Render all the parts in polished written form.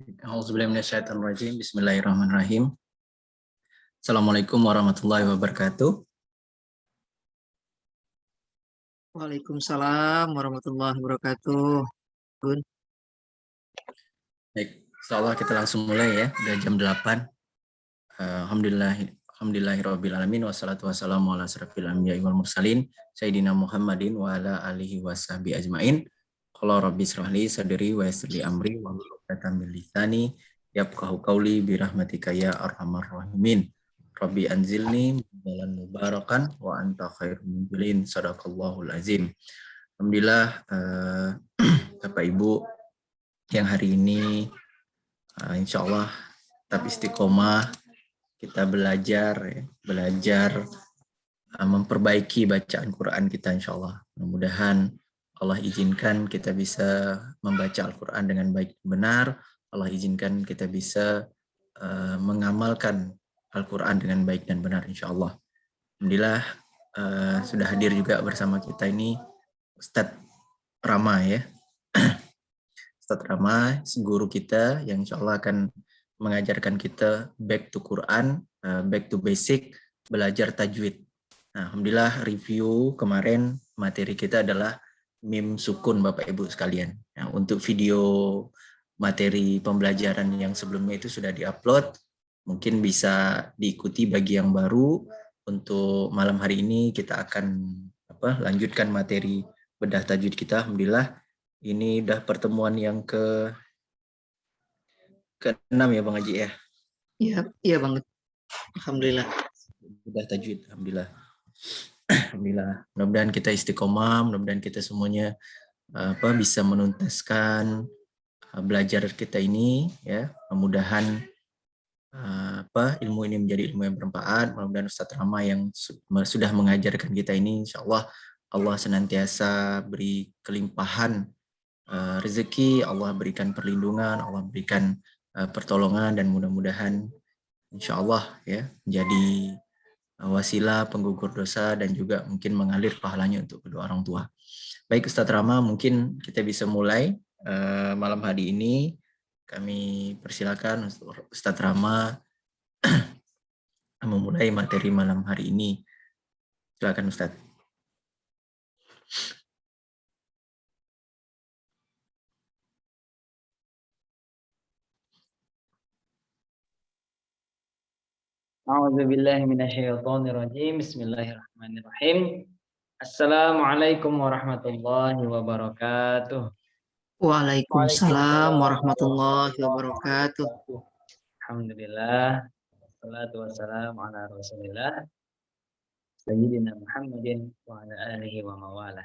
A'udzubillahi Bismillahirrahmanirrahim. Assalamualaikum warahmatullahi wabarakatuh. Waalaikumsalam warahmatullahi wabarakatuh. Bun. Baik, insyaallah kita langsung mulai ya. Udah jam 8. Alhamdulillahirabbil alamin wassalatu wassalamu ala asrofil anbiya'i wal mursalin sayyidina Muhammadin wa ala alihi washabihi ajmain. Qala rabbi shrah li sadri wa yassir li amri wa hlul 'uqdatam min lisani yafqahu qawli bi rahmatika ya arhamar rahimin. Rabbi anzilni jalan mubarakan wa anta khairul munzilin. Shadaqallahul azim. Alhamdulillah Bapak Ibu yang hari ini insya Allah tetap istiqomah kita belajar memperbaiki bacaan Quran kita insya Allah. Mudah-mudahan Allah izinkan kita bisa membaca Al-Quran dengan baik dan benar. Allah izinkan kita bisa mengamalkan Al-Quran dengan baik dan benar insya Allah. Alhamdulillah sudah hadir juga bersama kita ini Ustadz Rama ya. Ustadz Rama, guru kita yang insya Allah akan mengajarkan kita back to Quran, back to basic, belajar tajwid. Nah, Alhamdulillah review kemarin materi kita adalah mim sukun Bapak Ibu sekalian. Nah, untuk video materi pembelajaran yang sebelumnya itu sudah diupload, mungkin bisa diikuti bagi yang baru. Untuk malam hari ini kita akan lanjutkan materi bedah tajwid kita. Alhamdulillah ini udah pertemuan yang ke-6 ya Bang Haji ya? Iya banget. Alhamdulillah. Udah tajwid, alhamdulillah. Alhamdulillah. Mudah-mudahan kita istiqomah, mudah-mudahan kita semuanya bisa menuntaskan belajar kita ini ya. Mudah-mudahan ilmu ini menjadi ilmu yang bermanfaat. Mudah-mudahan Ustadz Rama yang sudah mengajarkan kita ini, insya Allah Allah senantiasa beri kelimpahan rezeki, Allah berikan perlindungan, Allah berikan pertolongan, dan mudah-mudahan insya Allah ya menjadi wasilah penggugur dosa dan juga mungkin mengalir pahalanya untuk kedua orang tua. Baik Ustadz Rama, mungkin kita bisa mulai malam hari ini. Kami persilakan Ustadz Rama memulai materi malam hari ini. Silakan Ustadz. A'udzubillahi minasyaitonirrajim. Bismillahirrahmanirrahim. Assalamualaikum warahmatullahi wabarakatuh. Waalaikumsalam warahmatullahi wabarakatuh. Alhamdulillah. Wassalatu wassalamu ala Rasulillah Sayyidina Muhammadin wa ala alihi wa mawalah.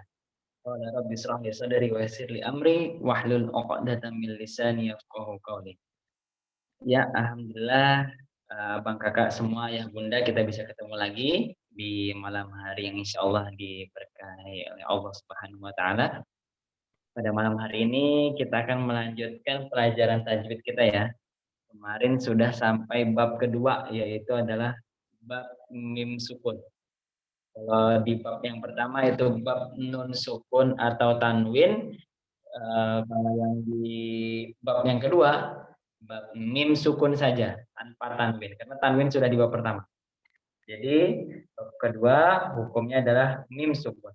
Qala rabbi shrah li sadri wa yassir li amri wahlul 'uqdatam min lisani yafqahu qawli. Ya, alhamdulillah Abang kakak semua ya bunda, kita bisa ketemu lagi di malam hari yang insya Allah diberkahi oleh Allah Subhanahu wa Ta'ala. Pada malam hari ini kita akan melanjutkan pelajaran tajwid kita ya. Kemarin sudah sampai bab kedua, yaitu adalah bab mim sukun. Kalau di bab yang pertama itu bab nun sukun atau tanwin. Kalau yang di bab yang kedua bab mim sukun saja tanpa tanwin, karena tanwin sudah di bab pertama. Jadi bab kedua hukumnya adalah mim sukun.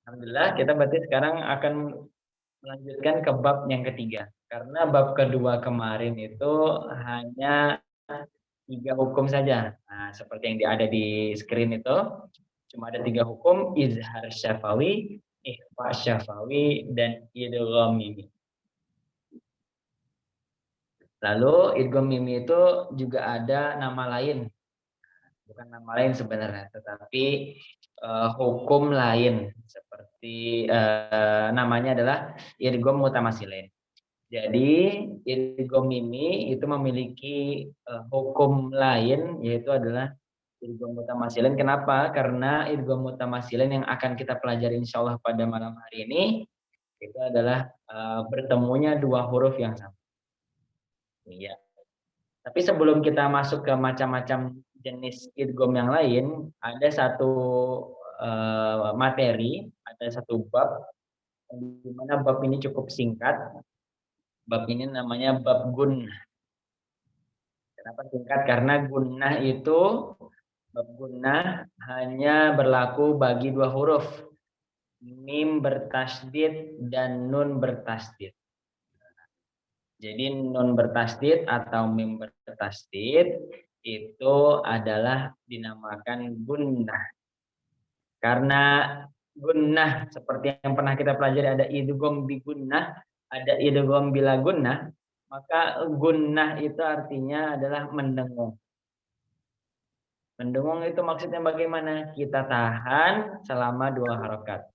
Alhamdulillah kita berarti sekarang akan melanjutkan ke bab yang ketiga, karena bab kedua kemarin itu hanya 3 hukum saja. Nah, seperti yang ada di screen itu cuma ada 3 hukum: izhar syafawi, ikhfa syafawi, dan idgham mimi. Lalu idgham mimi itu juga ada nama lain. Bukan nama lain sebenarnya, tetapi hukum lain, seperti namanya adalah idgham mutamatsilain. Jadi idgham mimi itu memiliki hukum lain, yaitu adalah idgham mutamatsilain. Kenapa? Karena idgham mutamatsilain yang akan kita pelajari insyaallah pada malam hari ini itu adalah bertemunya 2 huruf yang sama. Iya. Tapi sebelum kita masuk ke macam-macam jenis idgham yang lain, ada satu materi, ada satu bab, di mana bab ini cukup singkat. Bab ini namanya bab gunnah. Kenapa singkat? Karena gunnah itu, bab gunnah hanya berlaku bagi dua huruf. Mim bertasdid dan nun bertasdid. Jadi nun bertasdid atau mim bertasdid itu adalah dinamakan gunnah. Karena gunnah seperti yang pernah kita pelajari ada idgham bi gunnah, ada idgham bila gunnah, maka gunnah itu artinya adalah mendengung. Mendengung itu maksudnya bagaimana? Kita tahan selama 2 harokat.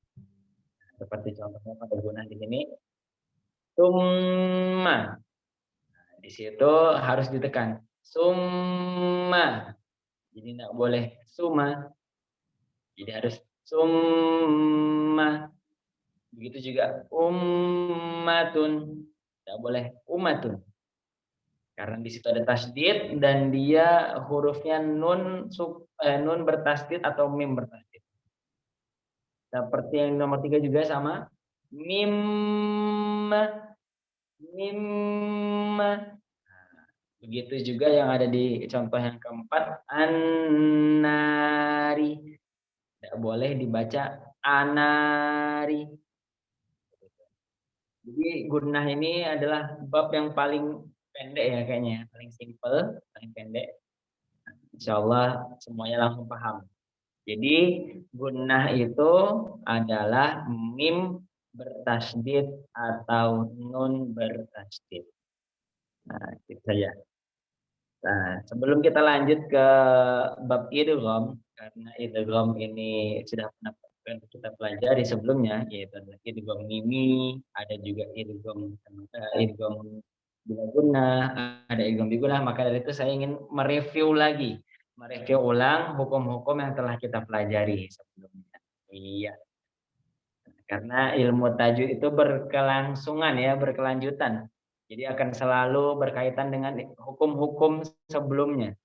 Seperti contohnya pada gunnah di sini. Summa. Nah, di situ harus ditekan. Summa. Jadi tidak boleh summa. Jadi harus summa. Begitu juga ummatun. Tidak boleh ummatun. Karena di situ ada tasdid dan dia hurufnya nun bertasdid atau mim bertasdid. Seperti yang nomor 3 juga sama. Mim. Mim. Begitu juga yang ada di contoh yang keempat. An-nari. Tidak boleh dibaca anari. Jadi gunnah ini adalah bab yang paling pendek ya kayaknya. Paling simple, paling pendek. Insyaallah semuanya langsung paham. Jadi gunnah itu adalah mim bertasdid atau nun bertasdid. Nah, itu saja. Nah, sebelum kita lanjut ke bab idgham, karena idgham ini sudah pernah kita pelajari sebelumnya, yaitu ada idgham mimi, ada juga idgham bila gunnah, ada idgham bi gunnah. Maka dari itu saya ingin mereview ulang hukum-hukum yang telah kita pelajari sebelumnya. Iya, karena ilmu tajwid itu berkelangsungan ya, berkelanjutan. Jadi akan selalu berkaitan dengan hukum-hukum sebelumnya.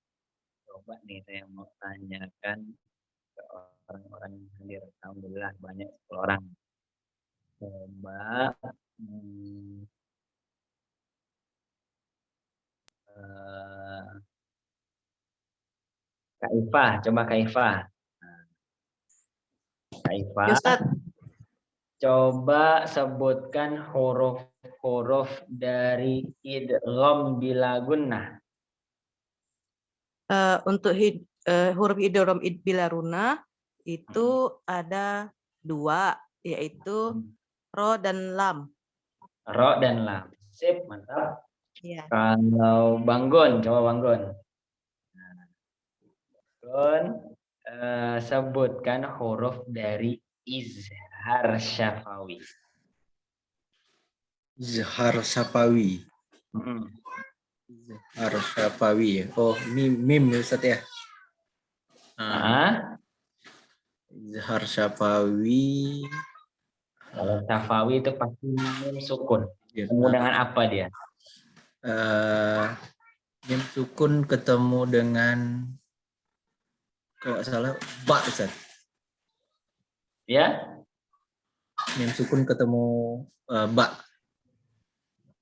Coba nih saya mau tanyakan ke orang-orang yang hadir. Alhamdulillah banyak 10 orang. Coba Kak Ifah, coba Kak Ifah. Kak Ifah, Ya, Ustaz. coba sebutkan huruf-huruf dari idgham bila gunnah. Untuk huruf idgham bila runa itu ada 2, yaitu ro dan lam. Ro dan lam. Sip, mantap. Iya. Kalau Bang Gon, coba Bang Gon. Gon, sebutkan huruf dari izhar syafawi. Izhar syafawi. Izhar syafawi ya. Oh, mim ya Ustaz ya. Izhar syafawi. Kalau syafawi itu pasti mim sukun. Ketemu dengan apa dia? Mim sukun ketemu dengan, kalau nggak salah, ba Ustaz. Ya? Mim sukun ketemu ba.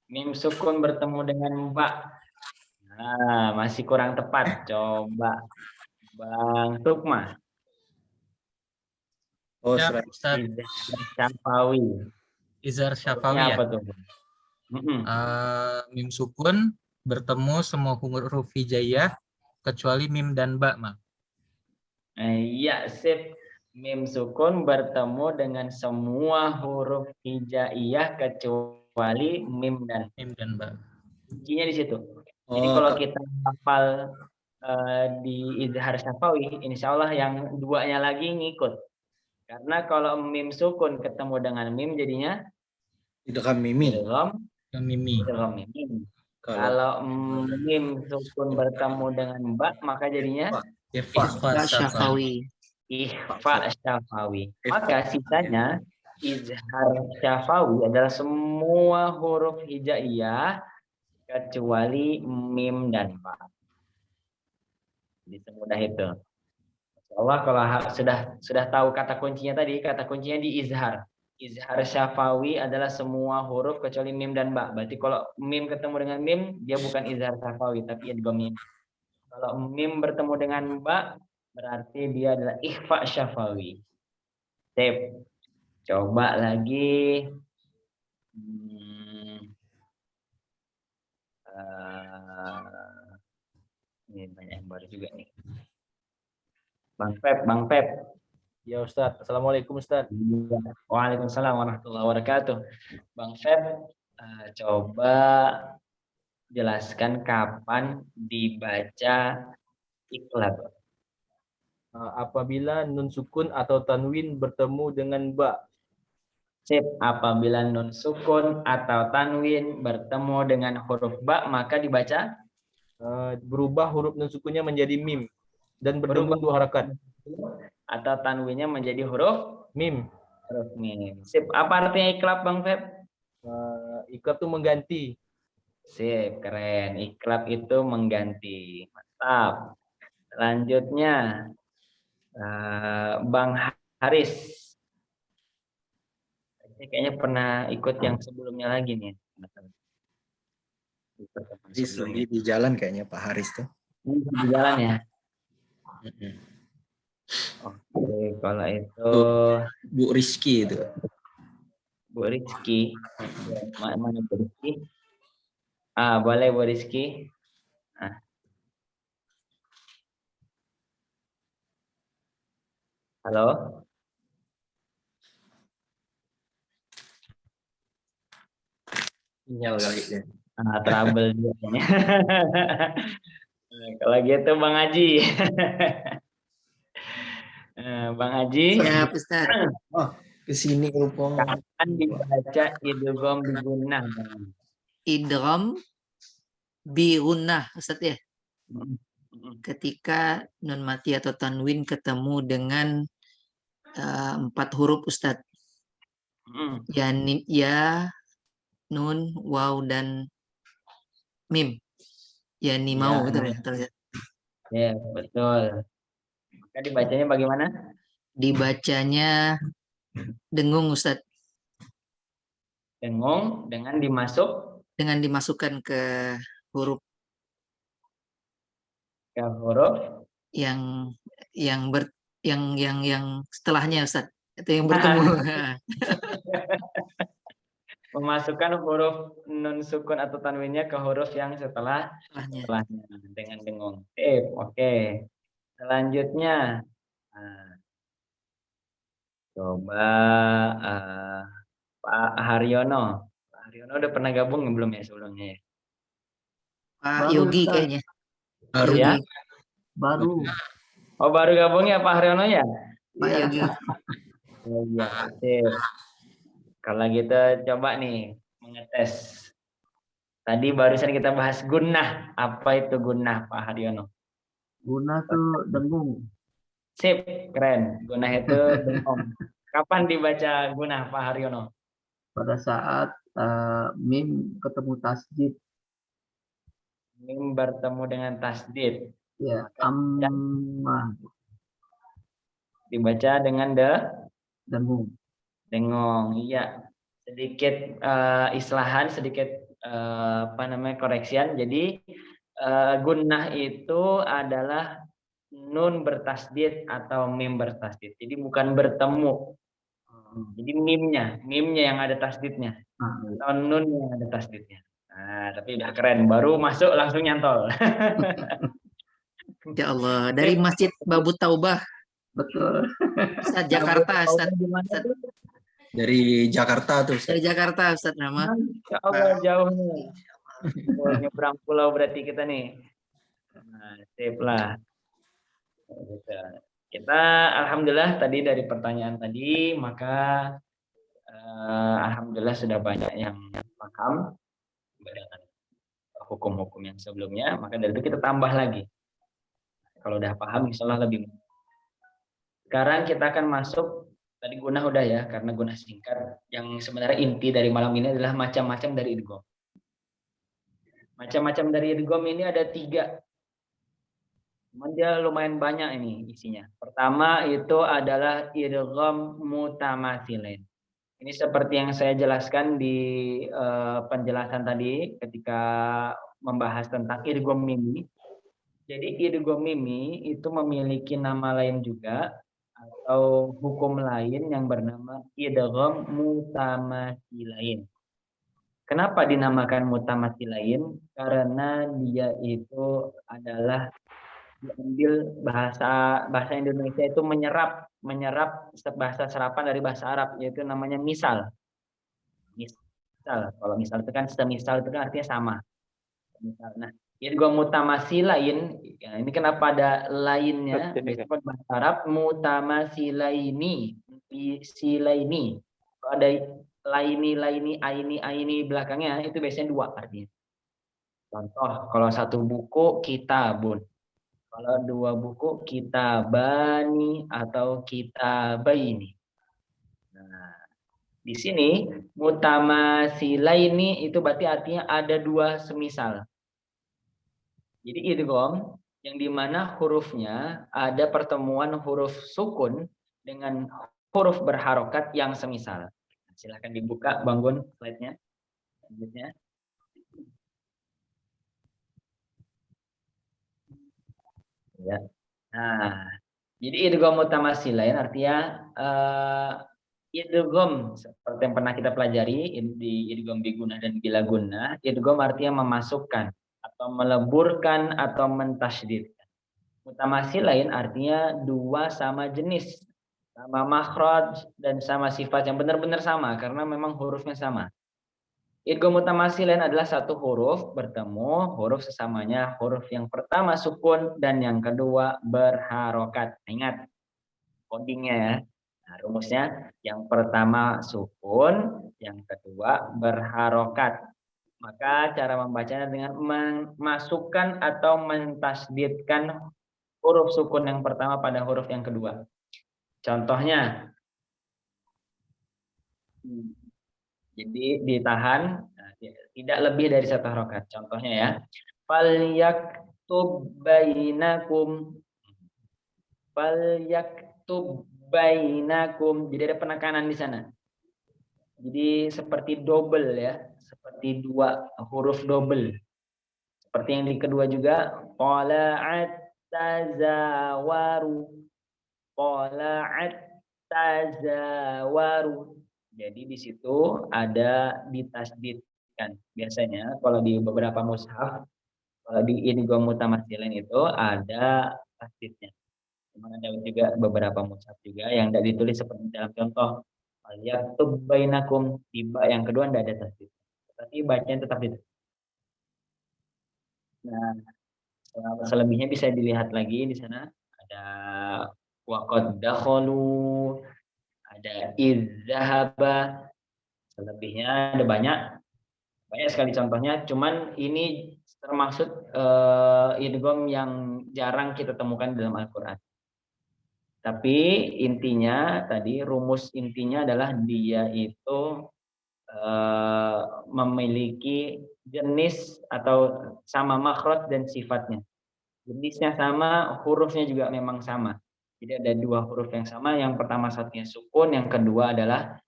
Mim sukun bertemu dengan ba. Nah, masih kurang tepat. Coba Bang Tukma. Oh, Ya, Ustaz. Izhar syafawi. Izhar syafawi ya. Apa tuh? Mim sukun bertemu semua huruf hijaiyah kecuali mim dan ba, Mak. Iya, sip. Mim sukun bertemu dengan semua huruf hijaiyah kecuali mim dan ba. kuncinya di situ. Jadi kalau kita hafal di izhar syafawi, insya Allah yang 2-nya lagi ngikut. Karena kalau mim sukun ketemu dengan mim jadinya idgham mimi. Idgham mimi. Kalau mim sukun bertemu dengan ba, maka jadinya ikhfa syafawi. Ikhfa syafawi. Maka sisanya izhar syafawi adalah semua huruf hijaiyah kecuali mim dan ba. Jadi semudah itu. Allah kalau sudah tahu kata kuncinya tadi, kata kuncinya di izhar. Izhar syafawi adalah semua huruf kecuali mim dan ba. Berarti kalau mim ketemu dengan mim, dia bukan izhar syafawi, tapi idgham mim. Kalau mim bertemu dengan ba, berarti dia adalah ikhfa syafawi. Sip. Coba lagi. Ini banyak yang baru juga nih. Bang Pep. Ya Ustadz, Assalamualaikum Ustadz. Waalaikumsalam warahmatullahi wabarakatuh. Bang Feb, coba jelaskan kapan dibaca iqlab. Apabila nun sukun atau tanwin bertemu dengan ba. Sip, apabila nun sukun atau tanwin bertemu dengan huruf ba, maka dibaca Berubah huruf nun sukunnya menjadi mim dan berdengung 2 harakat. Atau tanwinnya menjadi huruf Mim. huruf mim. Sip, apa artinya iqlab Bang Feb? Iqlab itu mengganti. Sip, keren. Iqlab itu mengganti. Mantap. Selanjutnya Bang Haris. Kayaknya pernah ikut yang sebelumnya lagi nih. Lagi di jalan kayaknya Pak Haris tuh. Di jalan ya. Oke, kalau itu Bu Rizky itu. Bu Rizky. Mana Bu Rizky? Boleh Bu Rizky. Halo. Sinyal kali ya. Trouble dia. Kalau gitu Bang Haji. Bang Haji. Siap Ustaz. Oh, kesini Upong. Kapan dibaca idgham bigunnah? Idgham bi gunnah Ustaz ya. Ketika nun mati atau tanwin ketemu dengan 4 huruf Ustaz. Ya, nun, waw, dan mim. Ya, mau betul ya. Ya, betul. Maka dibacanya bagaimana? Dibacanya dengung Ustaz. Dengung dengan dimasukkan ke huruf yang setelahnya Ustaz. Itu yang bertemu. Memasukkan huruf nun sukun atau tanwinnya ke huruf yang setelahnya dengan dengung. Oke. Selanjutnya coba Pak Haryono. Pak Haryono udah pernah gabung belum ya sebelumnya ya? Pak Yogi kayaknya. Baru ya? Baru. Oh, baru gabung ya Pak Haryono ya? Pak Yogi. Oh, iya, sip. Kalau gitu coba nih mengetes. Tadi barusan kita bahas gunnah. Apa itu gunnah Pak Haryono? Guna tuh dengung. Sip, keren. Gunnah itu dengung. Kapan dibaca gunnah Pak Haryono? Pada saat mim ketemu tasdid. Mim bertemu dengan tasdid. Ya, amma. Dibaca dengan Dengung. dengung. Iya. Sedikit islahan, sedikit koreksian. Jadi gunnah itu adalah nun bertasdid atau mim bertasdid. Jadi bukan bertemu. Jadi mimnya yang ada tasdidnya. Atau nun yang ada tasdidnya. Nah, tapi udah keren. Baru masuk langsung nyantol. Ya Allah, dari Masjid Babu Taubah. Betul. Ustaz, Jakarta, Ustaz. Dari Jakarta tuh. Dari Jakarta, Ustaz nama. Ya Allah, jauhnya. Nyebrang pulau berarti kita nih. Nah, sip lah. Kita alhamdulillah tadi dari pertanyaan tadi, maka alhamdulillah sudah banyak yang paham dengan hukum-hukum yang sebelumnya, maka dari itu kita tambah lagi. Kalau udah paham, insya Allah lebih. Sekarang kita akan masuk, tadi gunnah udah ya, karena gunnah singkat. Yang sebenarnya inti dari malam ini adalah macam-macam dari idgham. Macam-macam dari idgham ini ada 3. Cuman dia lumayan banyak ini isinya. Pertama itu adalah idgham mutamatsilin. Ini seperti yang saya jelaskan di penjelasan tadi ketika membahas tentang idgham mimi. Jadi idgham mimi itu memiliki nama lain juga atau hukum lain yang bernama idgham mutamatsilain. Kenapa dinamakan mutamatsilain? Karena dia itu adalah diambil bahasa Indonesia itu menyerap bahasa serapan dari bahasa Arab, yaitu namanya misal. Kalau misal itu kan semisal itu kan artinya sama. Misal. Nah, idgham mutamatsilain, ya, ini kenapa ada lainnya? Biasanya bahasa Arab mutamatsilaini, silaini. Kalau ada laini, aini belakangnya itu biasanya dua artinya. Contoh, kalau satu buku kitabun. Kalau dua buku kitabani atau kitabaini. Nah, di sini mutamatsilaini itu berarti artinya ada dua semisal. Jadi idgham yang dimana hurufnya ada pertemuan huruf sukun dengan huruf berharokat yang semisal. Silahkan dibuka Bang Gun slide-nya. Selanjutnya. Ya. Nah, jadi idgham mutamatsilain artinya idgham seperti yang pernah kita pelajari di idgham biguna dan bila guna. Idgham artinya memasukkan atau meleburkan atau mentasydid. Mutamatsilain artinya dua sama jenis, sama makhraj dan sama sifat yang benar-benar sama karena memang hurufnya sama. Idgham mutamatsilain adalah satu huruf bertemu huruf sesamanya, huruf yang pertama sukun dan yang kedua berharokat. Ingat codingnya ya. Nah, rumusnya yang pertama sukun, yang kedua berharokat. Maka cara membacanya dengan memasukkan atau mentasdidkan huruf sukun yang pertama pada huruf yang kedua. Contohnya, jadi ditahan, tidak lebih dari satu harokat. Contohnya ya, falyaktub bainakum, falyaktub bainakum. Jadi ada penekanan di sana. Jadi seperti double ya, seperti dua huruf double. Seperti yang di kedua juga, qala'at tazawaru, qala'at tazawaru. Jadi di situ ada ditasdidkan. Biasanya kalau di beberapa mushaf, kalau di idgham mutamatsilain itu ada tasdidnya. Cuman ada juga beberapa mushaf juga yang tidak ditulis seperti dalam contoh falyaktub bainakum, tiba yang kedua tidak ada tasdid. Tapi bacanya tetap itu. Nah, selebihnya bisa dilihat lagi di sana. Ada waqad dakhalu, ada idzahaba, selebihnya ada banyak sekali contohnya. Cuman ini termaksud idgham yang jarang kita temukan dalam Al-Quran. Tapi intinya tadi rumus intinya adalah dia itu memiliki jenis atau sama makhraj dan sifatnya. Jenisnya sama, hurufnya juga memang sama. Jadi ada dua huruf yang sama, yang pertama satunya sukun, yang kedua adalah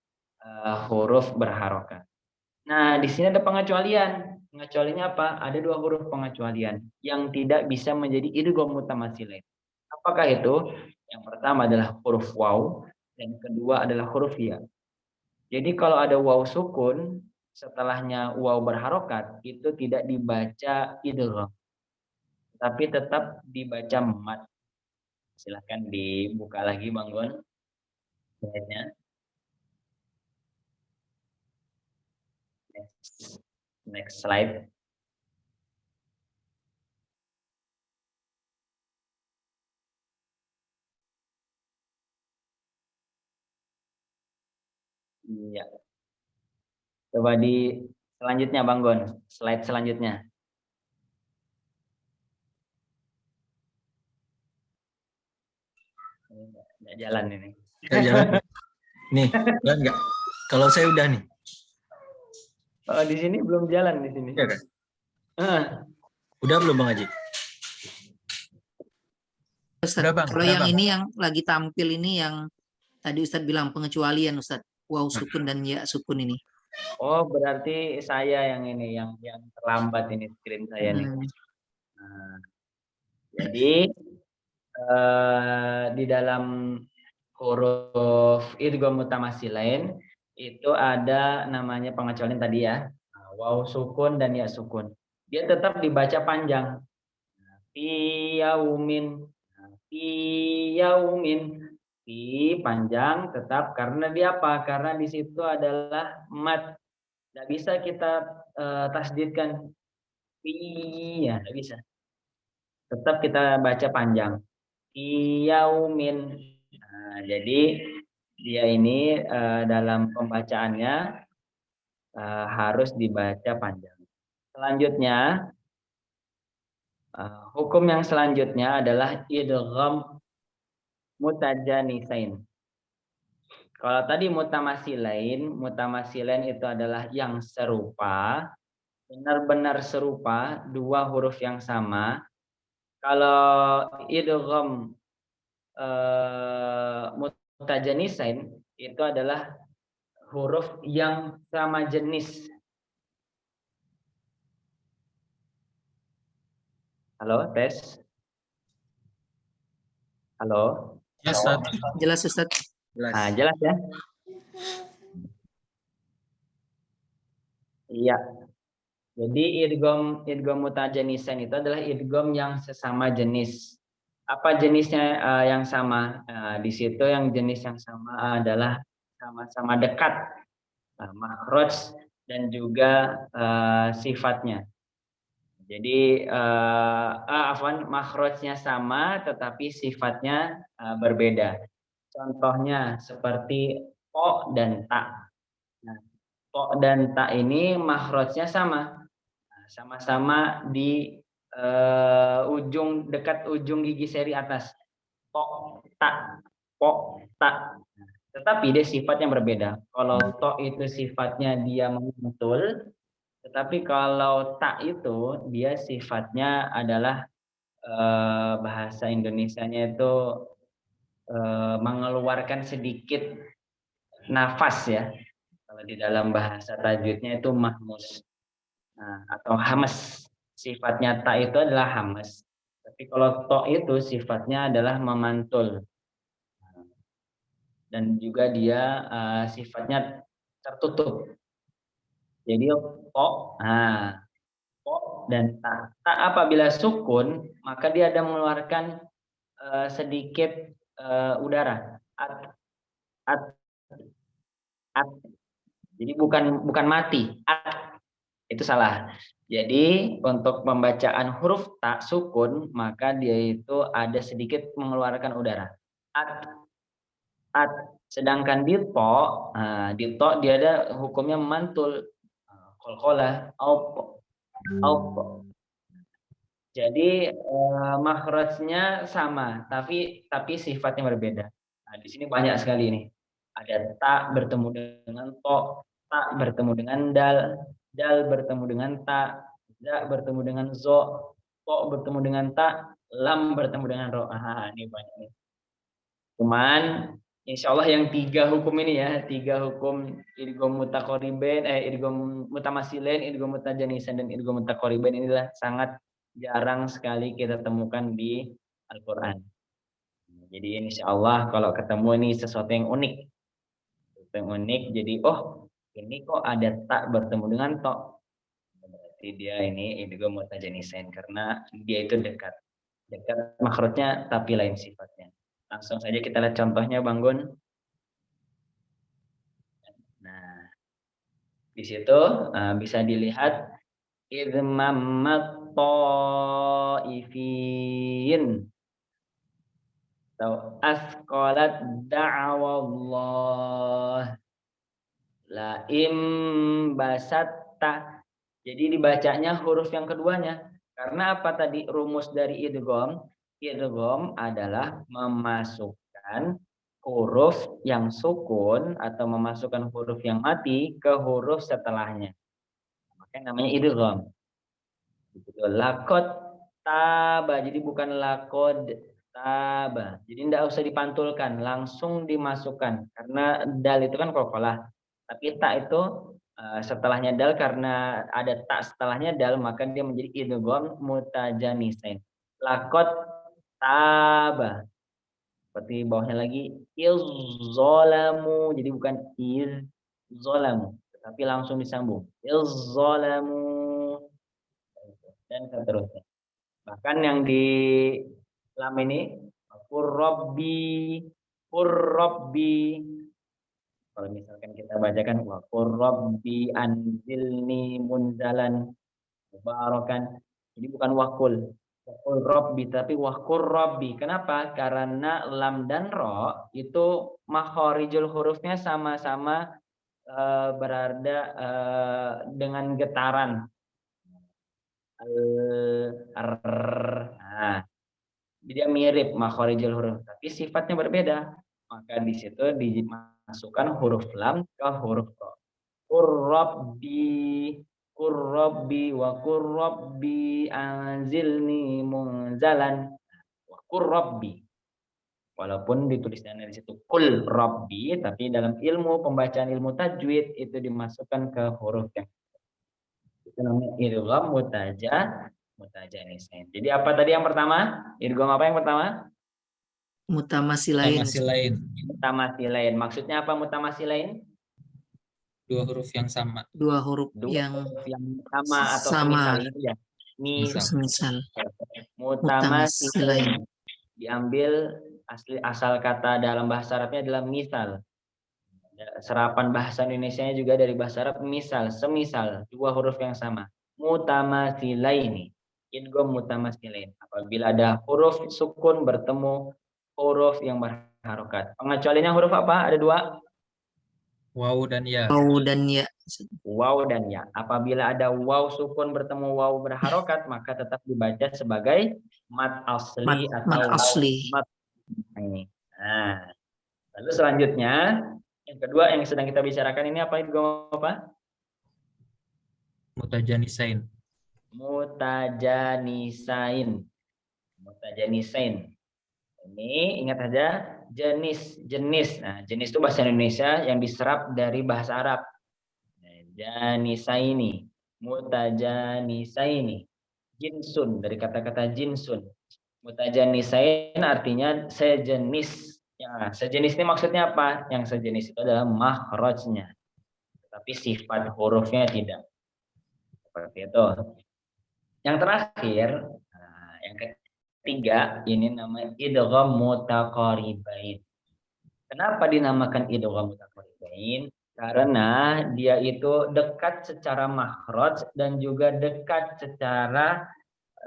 huruf berharokat. Nah, di sini ada pengecualian. Pengecualiannya apa? Ada dua huruf pengecualian yang tidak bisa menjadi idgham mutamatsilain. Apakah itu? Yang pertama adalah huruf waw, dan kedua adalah huruf ya. Jadi kalau ada waw sukun, setelahnya waw berharokat, itu tidak dibaca idgham, tapi tetap dibaca mat. Silahkan dibuka lagi Bang Gon slide-nya. Next slide. Iya. Coba di selanjutnya Bang Gon, slide selanjutnya. Nggak jalan ini. Nggak jalan. Nih, jalan nggak? Kalau saya udah nih. Oh, di sini belum jalan di sini. Iya kan? Udah belum Bang Haji? Ustaz, Udah, Bang. kalau Udah, yang Bang. ini yang lagi tampil ini yang tadi Ustaz bilang pengecualian Ustaz. waw sukun dan ya sukun ini. Oh, berarti saya yang ini yang terlambat ini screen saya nih. Nah, jadi di dalam huruf idgham mutamasilain itu ada namanya pengecualian tadi ya. Nah, waw sukun dan ya sukun. Dia tetap dibaca panjang. Fi yaumin. Nah, fi yaumin. Fi panjang tetap karena dia apa? Karena di situ adalah mat. Tidak bisa kita tasdidkan fi ya, tidak bisa. Tetap kita baca panjang. Fi yaumin. Nah, jadi dia ini dalam pembacaannya harus dibaca panjang. Selanjutnya, hukum yang selanjutnya adalah idgham mutajanisain. Kalau tadi mutamasilain itu adalah yang serupa, benar-benar serupa, dua huruf yang sama. Kalau idgham mutajanisain itu adalah huruf yang sama jenis. Halo, tes. Halo. Ya, Ustaz. Jelas Ustaz? Jelas. Nah, jelas ya? Iya. Jadi idgham mutajanisain itu adalah idgham yang sesama jenis. Apa jenisnya yang sama? Di situ yang jenis yang sama adalah sama-sama dekat. Makhraj dan juga sifatnya. Jadi makhrajnya sama tetapi sifatnya berbeda. Contohnya seperti po dan ta. Nah, po dan ta ini makhrajnya sama. Sama-sama di dekat ujung gigi seri atas. Po ta, po ta. Tetapi dia sifatnya berbeda. Kalau to itu sifatnya dia memantul, tetapi kalau ta itu dia sifatnya adalah bahasa Indonesianya itu mengeluarkan sedikit nafas ya. Kalau di dalam bahasa tajwidnya itu mahmus atau hamas. Sifatnya ta itu adalah hamas. Tapi kalau to itu sifatnya adalah memantul. Dan juga dia sifatnya tertutup. Jadi po, po dan ta. Ta apabila sukun, maka dia ada mengeluarkan sedikit udara. At. Jadi bukan mati. Itu salah. Jadi untuk pembacaan huruf ta sukun, maka dia itu ada sedikit mengeluarkan udara. At. Sedangkan di to dia ada hukumnya memantul. Qalqalah au. Jadi makhrajnya sama, tapi sifatnya berbeda. Nah, di sini banyak sekali ini. Ada ta bertemu dengan to, ta bertemu dengan dal bertemu dengan ta, za bertemu dengan zo, to bertemu dengan ta, lam bertemu dengan ro. Ini banyak nih. Cuman insya Allah yang 3 hukum ini ya, 3 hukum idgham mutaqaribain, idgham mutamasilain, idgham mutajanisain dan idgham mutaqaribain inilah sangat jarang sekali kita temukan di Al-Qur'an. Jadi insya Allah kalau ketemu ini sesuatu yang unik. Jadi ini kok ada tak bertemu dengan to. Berarti dia ini idgham mutajanisain karena dia itu dekat makhrajnya tapi lain sifatnya. Langsung saja kita lihat contohnya Bang Gun. Nah, di situ bisa dilihat idmammat ta'ifin atau asqalat da'wallah la imbasatta. Jadi dibacanya huruf yang keduanya. Karena apa tadi rumus dari idgham? Idgham adalah memasukkan huruf yang sukun atau memasukkan huruf yang mati ke huruf setelahnya. Makanya namanya idgham. Lakot taba, jadi bukan lakod taba. Jadi tidak usah dipantulkan, langsung dimasukkan. Karena dal itu kan qalqalah. Tapi ta itu setelahnya dal, karena ada tak setelahnya dal, maka dia menjadi idgham mutajanisain. Lakot taba. Seperti bawahnya lagi izzalamu. Jadi bukan izzalamu, tapi langsung disambung. Izzalamu. Dan seterusnya. Bahkan yang di lam ini qurrabbi. Kalau misalkan kita bacakan wa qurrabbi anzilni munzalan mubarakan. Jadi bukan wakul Rabbi, tapi wahkur Rabbi. Kenapa? Karena lam dan ro itu makhorijul hurufnya sama-sama berada dengan getaran. Nah, dia mirip makhorijul huruf, tapi sifatnya berbeda. Maka di situ dimasukkan huruf lam ke huruf ro. Qurrabbi wa qurrabbi anzilni munzalan wa qurrabbi. Walaupun ditulisnya di situ qul rabbi, tapi dalam ilmu pembacaan ilmu tajwid itu dimasukkan ke huruf yang itu namanya idgham mutajanisain. Jadi apa tadi yang pertama? Idgham apa yang pertama? Mutamasilain. Mutamasilain. Maksudnya apa mutamasilain? Dua huruf yang sama. Dua huruf yang sama atau sama. semisal itu ya. Semisal. Mutamasilain. Diambil asal kata dalam bahasa Arabnya adalah misal. Serapan bahasa Indonesianya juga dari bahasa Arab misal, semisal, dua huruf yang sama. Mutamasilaini. Idgham mutamasilain. Apabila ada huruf sukun bertemu huruf yang berharokat. Pengecualiannya huruf apa? Ada dua. Waw dan ya. Waw dan ya. Waw dan ya. Apabila ada waw sukun bertemu waw berharokat, maka tetap dibaca sebagai mat asli atau mat asli. Mat. Nah, lalu selanjutnya yang kedua yang sedang kita bicarakan ini apa? Idgham apa? Mutajanisain. Mutajanisain. Ini ingat aja jenis. Nah, jenis itu bahasa Indonesia yang diserap dari bahasa Arab. Janisaini, mutajanisaini. Jinsun dari kata-kata jinsun. Mutajanisain artinya sejenis. Ya, sejenis ini maksudnya apa? Yang sejenis itu adalah makhrajnya. Tapi sifat hurufnya tidak. Seperti itu. Yang terakhir, yang ketiga, ini namanya idgham mutaqaribain. Kenapa dinamakan idgham mutaqaribain? Karena dia itu dekat secara makhraj dan juga dekat secara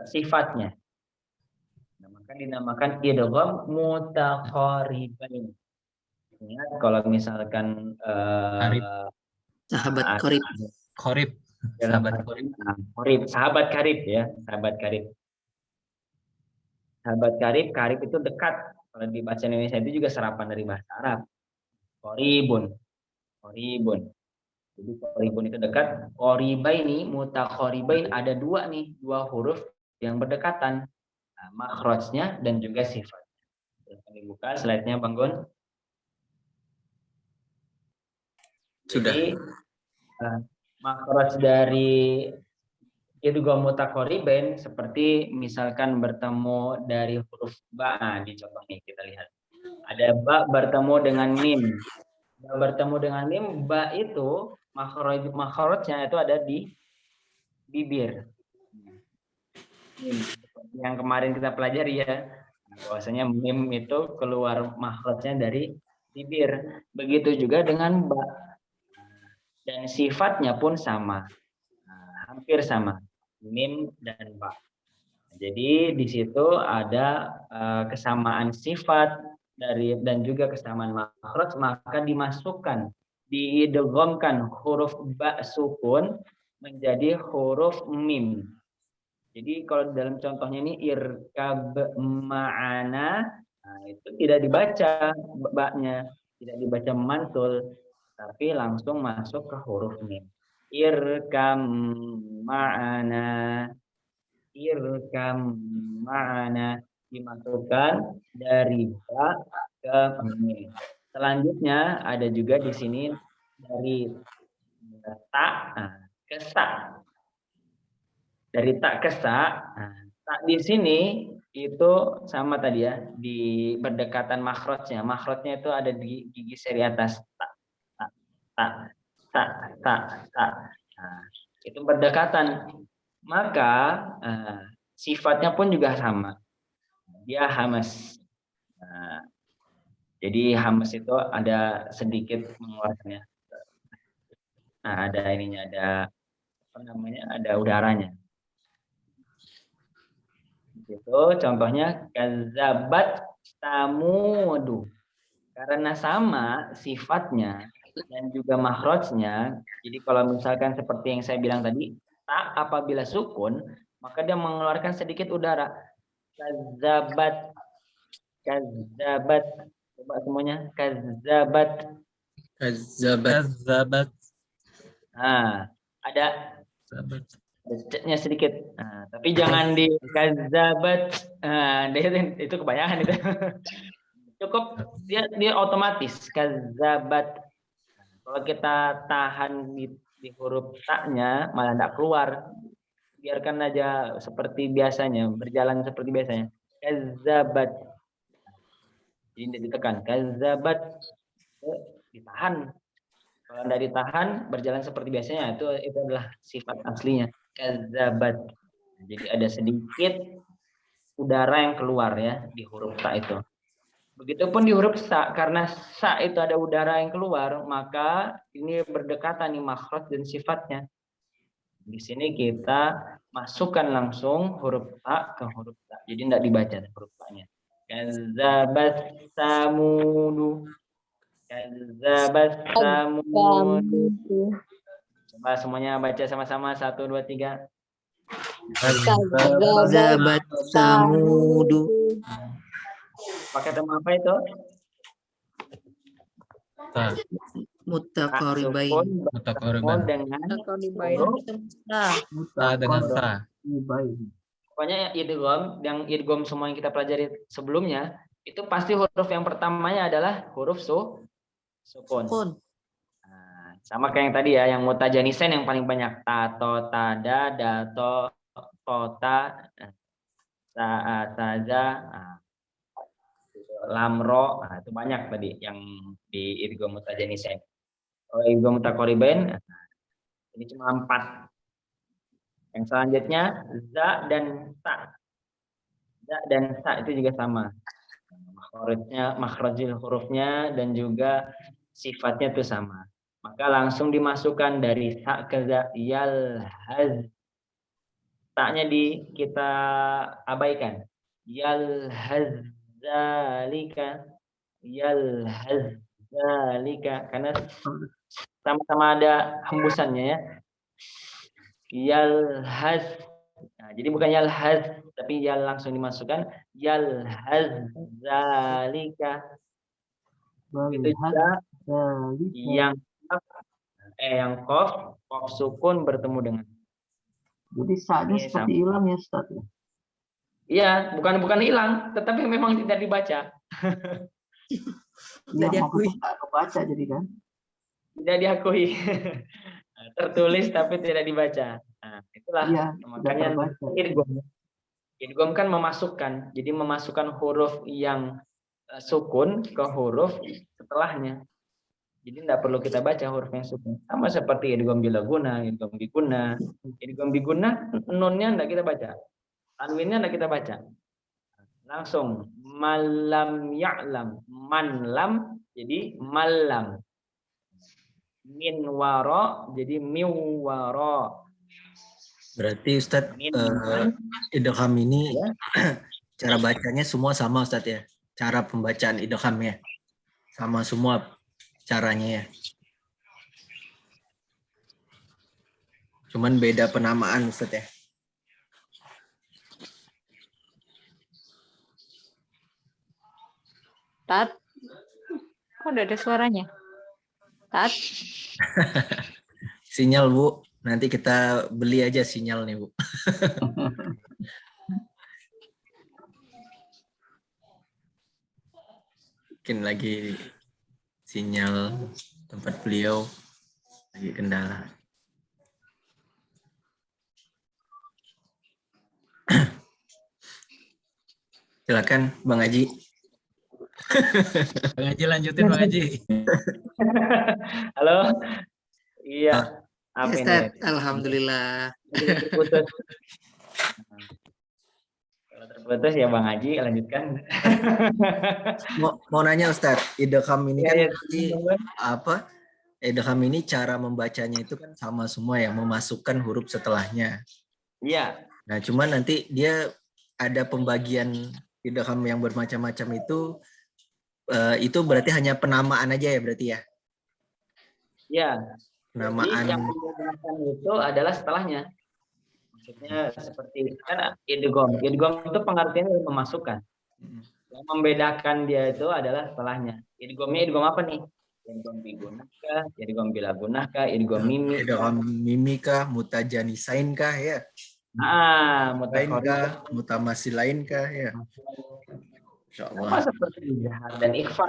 sifatnya. Maka dinamakan idgham mutaqaribain. Ingat kalau misalkan sahabat qarib. Sahabat karib ya, sahabat karib. Sahabat karib itu dekat. Kalau di bahasa Indonesia itu juga serapan dari bahasa Arab. Qaribun. Jadi qaribun itu dekat. Qaribaini, mutaqaribain ada dua nih, dua huruf yang berdekatan. Nah, makhrajnya dan juga sifatnya. Silahkan dibuka slide-nya Bang Gun. Sudah. Jadi makhraj dari idgham mutaqaribain seperti misalkan bertemu dari huruf ba. Di contoh ini kita lihat. Ada ba bertemu dengan mim. Ba bertemu dengan mim, ba itu makhrajnya itu ada di bibir. Yang kemarin kita pelajari ya. Bahwasanya mim itu keluar makhrajnya dari bibir. Begitu juga dengan ba. Dan sifatnya pun sama. Hampir sama. Mim dan ba. Jadi di situ ada kesamaan sifat dan juga kesamaan makhraj, maka dimasukkan, diidghamkan huruf ba sukun menjadi huruf mim. Jadi kalau dalam contohnya ini irkab ma'ana, nah itu tidak dibaca ba-nya, tidak dibaca mantul, tapi langsung masuk ke huruf mim. Irkam ma'ana. dimasukkan dari ba ke mim. Selanjutnya ada juga di sini dari ta ke sa. Dari ta ke sa. Ta di sini itu sama tadi ya, di berdekatan makhrajnya. Makhrajnya itu ada di gigi seri atas. Ta, ta, ta, ta, ta, ta. Nah, itu berdekatan. Maka sifatnya pun juga sama. Dia hamas. Nah, jadi hamas itu ada sedikit mengeluarkannya. Nah, ada ininya, ada apa namanya? Ada udaranya. Itu contohnya kazabat samudu. Karena sama sifatnya dan juga makhrajnya. Jadi kalau misalkan seperti yang saya bilang tadi, ta apabila sukun, maka dia mengeluarkan sedikit udara. Kazabat, kazabat. Coba semuanya, kazabat. Kazabat. Kazabat. Nah, ada Kazabat. C-nya sedikit. Nah, tapi jangan di kazabat. Nah, itu kebanyakan itu. Cukup dia otomatis kazabat. Kalau kita tahan di huruf ta-nya malah tidak keluar. Biarkan aja seperti biasanya, berjalan seperti biasanya. Kazabat. Jadi tidak ditekan. Kazabat. Ditahan. Kalau tidak ditahan, berjalan seperti biasanya, itu adalah sifat aslinya. Kazabat. Jadi ada sedikit udara yang keluar ya di huruf ta itu. Begitupun di huruf sa, karena sa itu ada udara yang keluar, maka ini berdekatan nih makhraj dan sifatnya. Di sini kita masukkan langsung huruf ta ke huruf ta. Jadi tidak dibaca huruf ta-nya. Kazabat samudu. Kazabat samudu. Coba semuanya baca sama-sama 1, 2, 3. Kazabat samudu. Pakai tema apa itu? Ta. Mutaqaribain. Mutaqariban. Dengan Ta dengan sa. pokoknya idgham, yang idgham semua yang kita pelajari sebelumnya, itu pasti huruf yang pertamanya adalah huruf sukun. Nah, sama kayak yang tadi ya, yang mutajanisen yang paling banyak. Ta, to, ta, da, to, ta, sa, ta, za, lam, ro. Nah, itu banyak tadi yang di idgham mutajanisen. Kalau idgham mutaqaribain, ini cuma 4. Yang selanjutnya za dan ta. Za dan ta itu juga sama. Makhrajil hurufnya dan juga sifatnya itu sama. Maka langsung dimasukkan dari sa ke za, yalhaz. Ta-nya kita abaikan. Yalhaz zalika, yalhaz zalika, karena sama-sama ada hembusannya ya. Yalhaz. Nah, jadi bukan yalhaz, tapi yal langsung dimasukkan. Yalhaz zalika. Itu juga yang qaf sukun bertemu dengan. Jadi sa-nya seperti hilang ya, Ustaz. Iya, bukan hilang, tetapi memang tidak dibaca. Tidak diakui. Tidak kebaca jadi kan? Tidak diakui. Tertulis tapi tidak dibaca. Nah, itulah ya, makanya idgham kan memasukkan. Jadi memasukkan huruf yang sukun ke huruf setelahnya. Jadi tidak perlu kita baca huruf yang sukun. Sama seperti idgham bila guna, idgham biguna. Idgham biguna nunnya tidak kita baca. Tanwinnya tidak kita baca. Langsung malam ya'lam, manlam jadi malam. Min waro jadi miwaro. Berarti Ustadz idgham ini cara bacanya semua sama Ustadz ya? Cara pembacaan idghamnya sama semua caranya ya? Cuman beda penamaan Ustadz ya? Tat, kok udah ada suaranya? Tat. Sinyal Bu, nanti kita beli aja sinyal nih Bu. Mungkin lagi sinyal tempat beliau lagi kendala. Silakan Bang Haji. Bang Haji lanjutin Bang Haji. Halo. Iya. Apa ini? Ustaz, alhamdulillah. Terputus. Kalau terputus ya Bang Haji lanjutkan. Mau nanya Ustadz, idgham ini kan Iya, berarti apa? Idgham ini cara membacanya itu kan sama semua ya, memasukkan huruf setelahnya. Iya. Nah, cuman nanti dia ada pembagian idgham yang bermacam-macam itu berarti hanya penamaan aja ya berarti ya? Iya. Penamaan. Jadi yang membedakan itu adalah setelahnya. Maksudnya seperti kan idgham. Idgham itu pengertiannya memasukkan. Yang membedakan dia itu adalah setelahnya. Idghamnya idgham apa nih? Idgham bigunahkah, idgham bilagunahkah, idgham mimi. Idgham mimi kah, mutajanisain kah ya? Mutakorib Kah, mutamasilain kah ya? Apa seperti izhar dan ikhfa.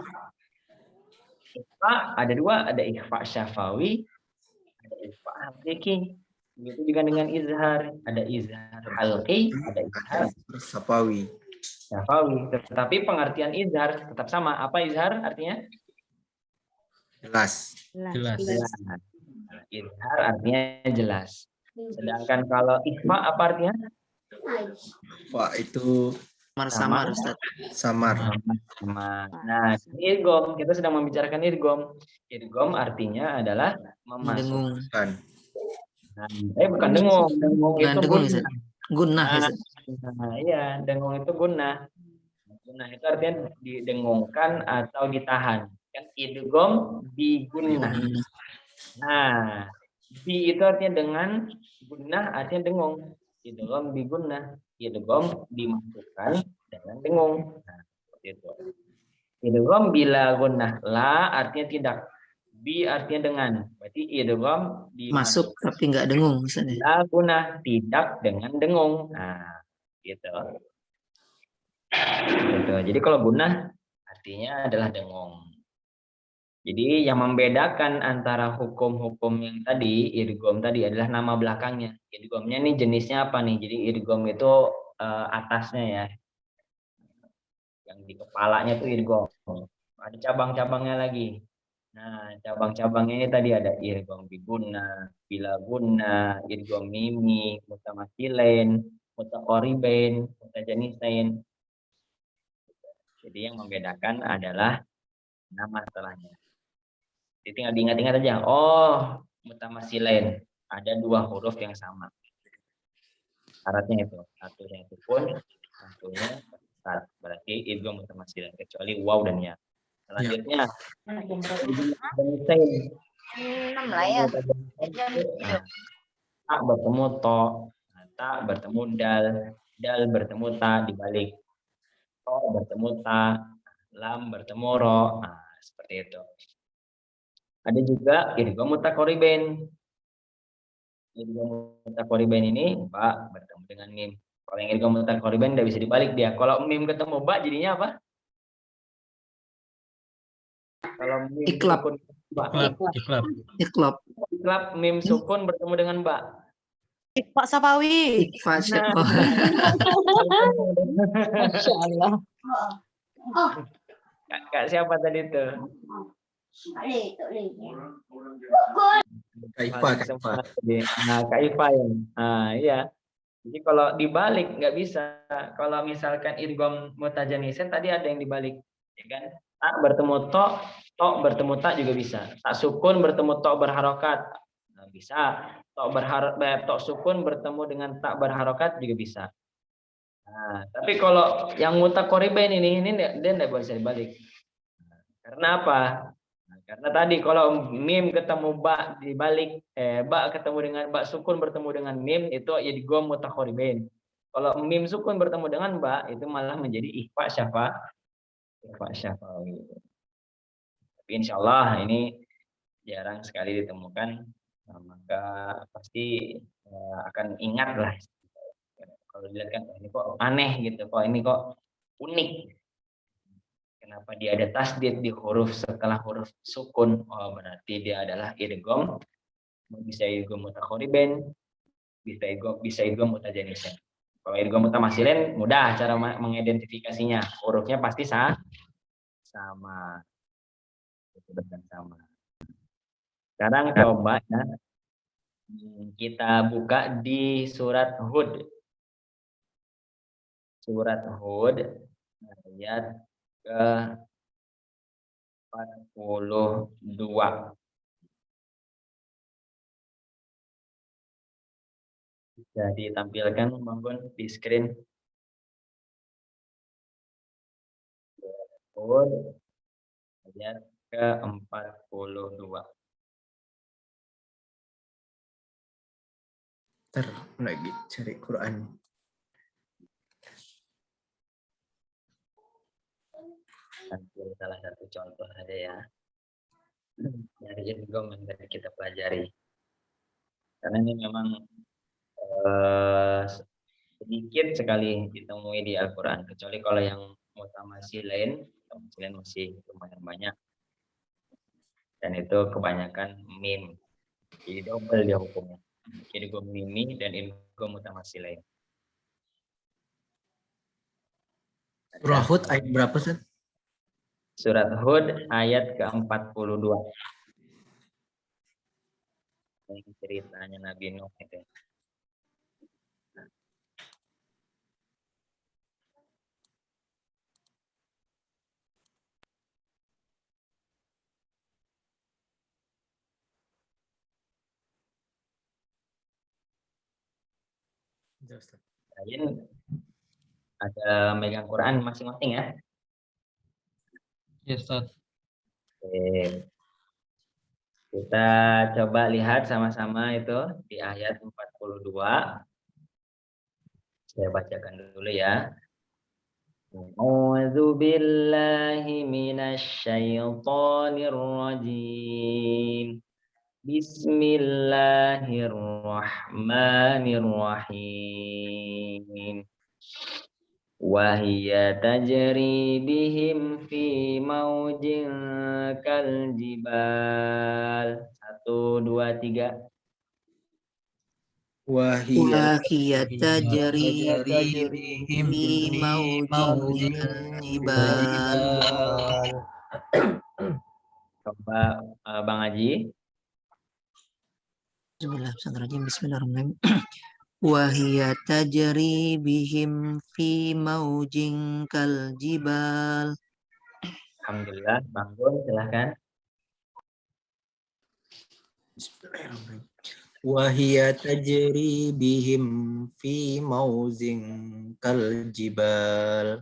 Ikhfa ada dua, ada ikhfa syafawi, ada ikhfa hakiki. Begitu juga dengan izhar, ada izhar halqi, ada izhar safawi. Tetapi pengertian izhar tetap sama. Apa izhar artinya? Jelas. Izhar artinya jelas. Sedangkan kalau ikhfa apa artinya? Ikhfa itu Samar, Ustaz. Samar. Nah, idgham, kita sedang membicarakan idgham. Idgham artinya adalah memasukkan. Bukan dengung. Dengung itu gunnah. Iya, dengung itu gunnah. Gunnah itu artinya didengungkan atau ditahan. Kan idgham bigunnah. Nah, bi itu artinya dengan, gunnah artinya dengung. Idgham bigunnah. Idgham dimasukkan dengan dengung. Nah, seperti itu. Idgham bila gunnah. La artinya tidak. Bi artinya dengan. Berarti idgham masuk tapi nggak dengung misalnya. La gunnah, tidak dengan dengung. Nah, gitu. Jadi kalau gunnah artinya adalah dengung. Jadi yang membedakan antara hukum-hukum yang tadi, idgham tadi adalah nama belakangnya. Idghamnya nih jenisnya apa nih? Jadi idgham itu atasnya ya. Yang di kepalanya tuh idgham. Ada cabang-cabangnya lagi. Nah, cabang-cabangnya ini tadi ada idgham bigunnah, bilagunnah, idgham mimi, mutamasilain, mutaqaribain, mutajanisain. Jadi yang membedakan adalah nama setelahnya. Jadi tinggal diingat-ingat aja. Oh, mutamasilain. Ada dua huruf yang sama. Syaratnya itu. Satunya sukun, satunya kasar. Berarti idgham mutamasilain. Kecuali waw dan ya. Selanjutnya. Tak bertemu to. Tak bertemu dal. Dal bertemu ta dibalik. To bertemu ta. Lam bertemu ro. Nah, seperti itu. Ada juga idgham mutaqaribain. Idgham mutaqaribain ini ba bertemu dengan mim. Kalau yang idgham mutaqaribain tidak bisa dibalik dia. Kalau mim ketemu ba jadinya apa? Kalau mim Iklab. sukun ba. Iklab. Mim sukun bertemu dengan ba. Ikhfa safawi. Ikhfa syafawi. Masya Allah. Kak siapa tadi itu? Kaifa. Nah, kaifa ya. Nah, iya. Jadi kalau dibalik nggak bisa. Kalau misalkan idgham mutajanisain tadi ada yang dibalik, ya kan? Tak bertemu to bertemu tak juga bisa. Tak sukun bertemu to berharokat, nah, bisa. To sukun bertemu dengan tak berharokat juga bisa. Nah, tapi kalau yang mutaqaribain ini dia tidak bisa dibalik. Karena apa? Nah, karena tadi kalau mim ketemu ba dibalik, ba ketemu dengan ba sukun bertemu dengan mim itu idgham mutaqaribain. Kalau mim sukun bertemu dengan ba itu malah menjadi ikhfa syafawi. Tapi insya Allah ini jarang sekali ditemukan, nah, maka pasti akan ingat lah. Kalau dilihat kan ini kok aneh gitu, kok ini kok unik. Kenapa dia ada tasdid di huruf setelah huruf sukun? Oh, berarti dia adalah idgham. Bisa idgham mutakhariben, bisa idgham mutajanisen. Kalau idgham mutamatsilen mudah cara mengidentifikasinya. Hurufnya pasti sama. Sama. Sekarang coba ya, kita buka di surat Hud. Surat Hud ayat ke-42. Bisa ditampilkan mohon di screen. Hud ayat ke-42. Ntar lagi cari Quran. Ambil salah satu contoh saja ya. Dari idgham yang tadi kita pelajari. Karena ini memang sedikit sekali ditemui di Al-Quran. Kecuali kalau yang mutamatsilain masih lumayan banyak. Dan itu kebanyakan mim. Jadi double dia hukumnya. Idgham mimi dan idgham mutamatsilain. Surah Hud ayat berapa, Ustaz? Surat Hud ayat ke-42. Ini ceritanya Nabi Nuh itu. Kalian ada megang Quran masing-masing ya? Ya, Ustaz. Oke. Kita coba lihat sama-sama itu di ayat 42. Saya bacakan dulu ya. A'udzu billahi minasy syaithanir rajim. Bismillahirrahmanirrahim. Wahia tajri bihim fi maujin kal jibal. 1, 2, 3. Wahiyat Wahia tajri bihim fi maujin jibal. Coba Bang Haji. Bismillahirrahmanirrahim. Wahia tajri bihim fi maujin kal jibal. Alhamdulillah, Bang Gun silahkan. Bismillahirrahmanirrahim. Wahia tajri bihim fi mauzin kal jibal.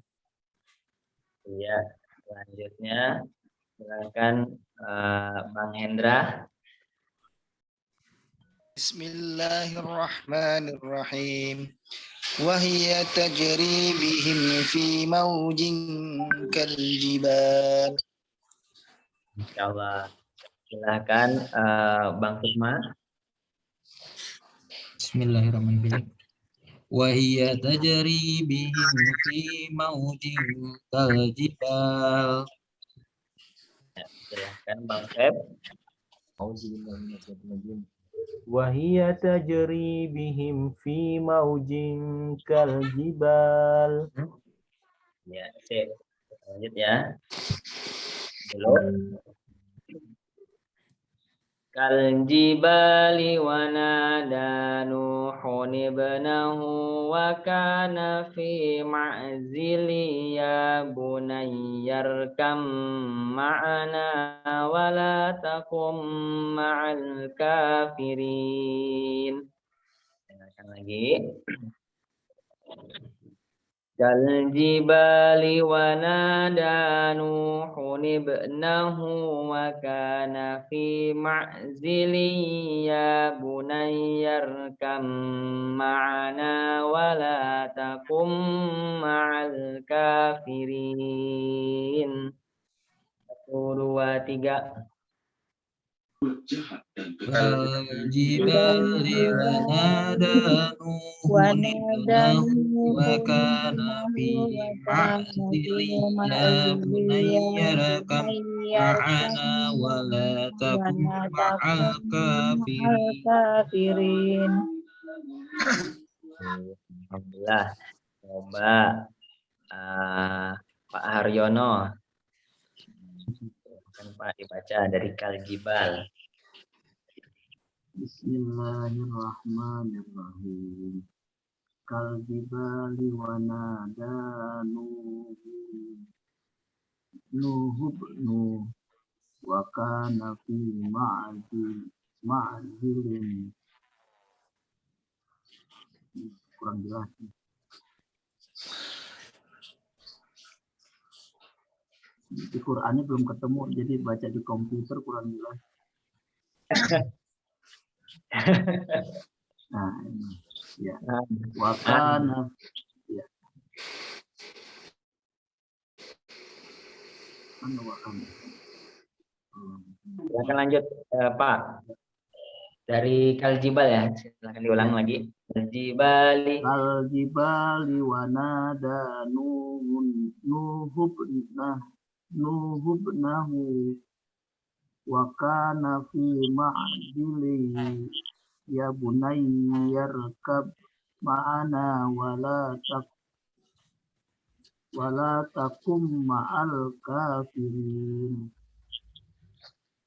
Iya, selanjutnya silakan Bang Hendra. Bismillahirrahmanirrahim. Wahia tajri bihim fi maujin kal jibal. Insyaallah. Silakan Bang Sukma. Bismillahirrahmanirrahim. Wahia tajri bihim fi maujin kal jibal. Silakan Bang Feb. Wahia tajri bihim fi maujin kal jibal. Ya, sip. Lanjut ya. Dulu. Kal jibali wa nada Nuhun ibnahu wa kana fi ma'zili ya bunayyar kam ma'ana wa la takum ma'al kafirin. Dengarkan lagi. Kal jibali wa nada Nuhun ibnahu wa kana fi ma'zili ya bunayyar kam ma'ana wa la takum ma'al kafirin. 1, 2, 3. Waljibali wanada Nuhun ibnahu wa kana fi ma'zilin ya bunayya rakam ma'ana wa la takum ma'al kafirin. Alhamdulillah. Coba Pak Haryono. Kan Pak dibaca dari Kaljibal. Bismillahirrahmanirrahim. Kaljibali wanada nuhubnu wa kana fi ma'zilin. Kurang jelas. Di Qur'annya belum ketemu, jadi baca di komputer kurang jelas. Nah, ini. Ya. Wakana. Ya. Mana wakana? Silakan lanjut Pak. Dari Kaljibal ya, silakan diulang lagi. Kaljibali wanada nuhubnahu wa kana fi ma'dilihi ya bunayya yarkab ma'ana wala takum ma'al kafirin.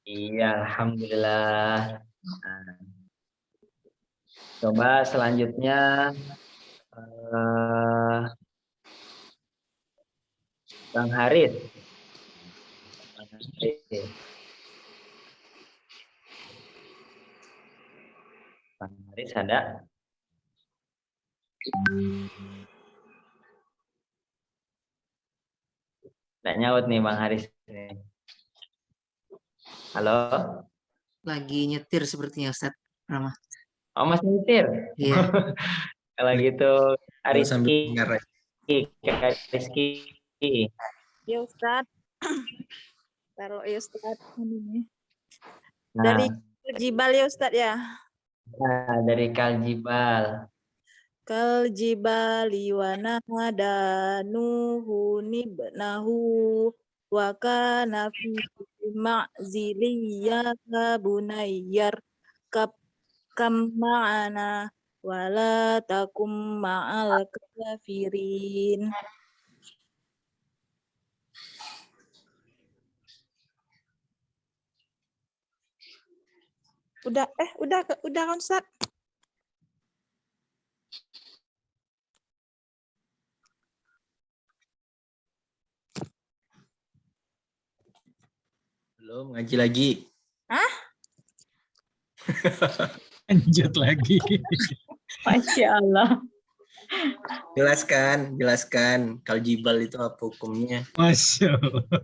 Iya, alhamdulillah. Nah, coba selanjutnya Bang Haris. Bang Haris ada? Nggak nyaut nih Bang Haris. Halo? Lagi nyetir sepertinya Ustaz Rama. Oh, masih nyetir? Iya. Kalau gitu, Sambil Rizky. Ya Ustadz. Taruh ya Ustadz. Nah, Dari Kaljibal ya Ustadz ya. Nah, dari Kaljibal. Kaljibali wanada Nuhun ibnahu wa kana fi ma'zilin ya bunayyar kam ma'ana wala takum ma'al kafirin. Udah kan Ustaz? Belum, ngaji lagi. Hah? Lanjut lagi. Masya Allah. Jelaskan. Kaljibal itu apa hukumnya? Masya Allah.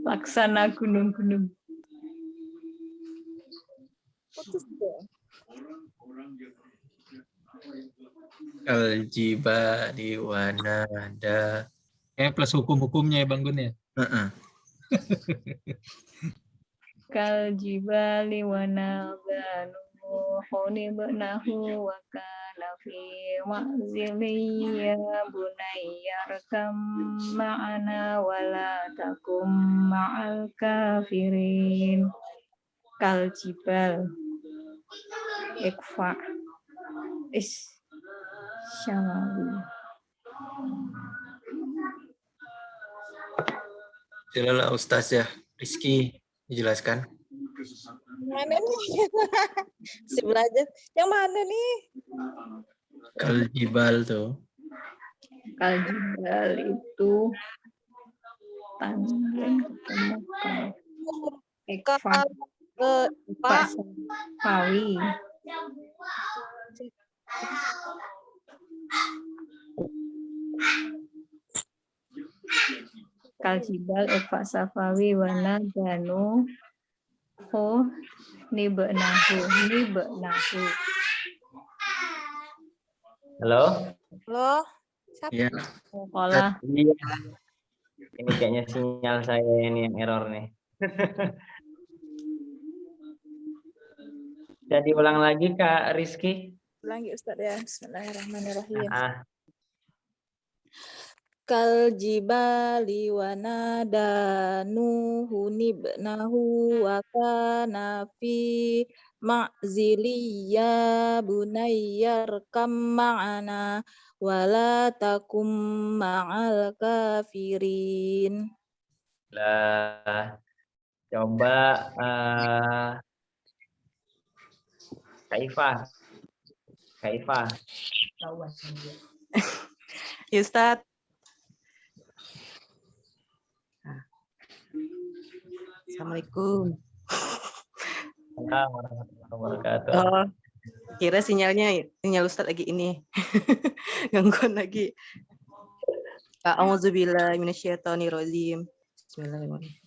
Laksana gunung-gunung. Kaljibali wanada. Plus hukum-hukumnya ya Bang Gun ya. Kaljibali wanada Nuhun ibnahu wa kana fi ma'zilin ya bunayya arkam ma'ana wala takum ma'al kafirin. Kaljibal ikfa syamawi. Silalah Ustaz ya, Rizky dijelaskan. Mana nih? Si belajar. Yang mana nih? Kaljibal tuh. Kaljibal itu tanjung ketemu Ekfa Pak Safawi. Kaljibal Ekfa Safawi wana danu ho nibnahu. Halo? Halo? Siapa? Ya. Sekolah. Iya. Ini kayaknya sinyal saya ini yang error nih. Bisa diulang lagi Kak Rizky? Ulangi Ustaz ya. Bismillahirrahmanirrahim. Kal jibali wa nada nuhun ibnahu wa kana fi ma'ziliya bunayyar kam ma'ana wala takum ma'al kafirin. Lah, coba Kaifah. Ya Ustaz. Assalamualaikum. Warahmatullahi wabarakatuh. Oh, kira sinyal Ustaz lagi ini. Gangguan lagi. A'udzubillahi minasyaitonirrajim. Bismillahirrahmanirrahim.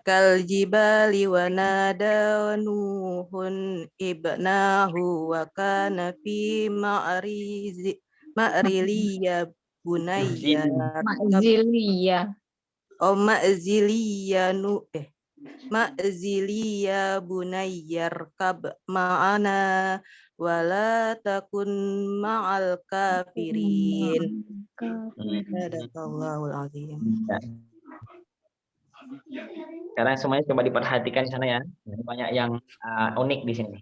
Kal jibali wa nada nuhun ibnahu wa kana fi ma'riliya bunayya ma'ziliya bunayyar kab ma'ana wala takun ma'al kafirin. Sadaqallahul azim. Sekarang semuanya coba diperhatikan di sana ya. Banyak yang unik di sini.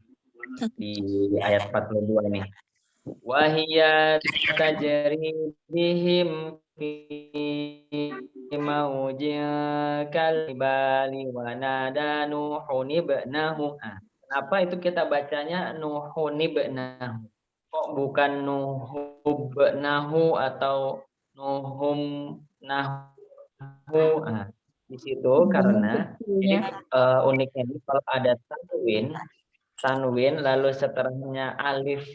Di ayat 42 ini. Wahiyya tajri bihim fi maujil kalbali wa nada nuhun ibnahu. Kenapa itu kita bacanya nuhun ibnahu? Kok bukan nuhubnahu atau nuhum nahu? Di situ karena ini uniknya ini kalau ada tanwin lalu setelahnya alif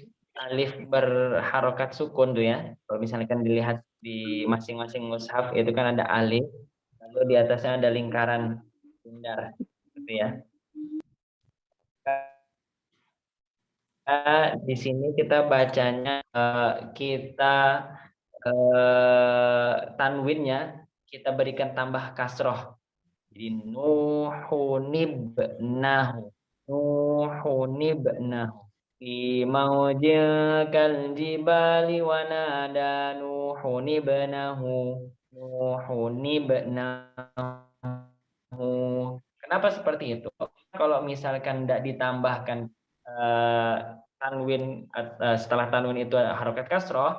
berharokat sukun tuh ya. Kalau misalkan dilihat di masing-masing mushaf itu kan ada alif, lalu di atasnya ada lingkaran bundar gitu ya. Di sini kita bacanya tanwinnya kita berikan tambah kasroh. Jadi nuhunibnahu. Fi maujil kal jibali wa nada nuhunibnahu. Kenapa seperti itu? Kalau misalkan tidak ditambahkan tanwin setelah tanwin itu harokat kasroh,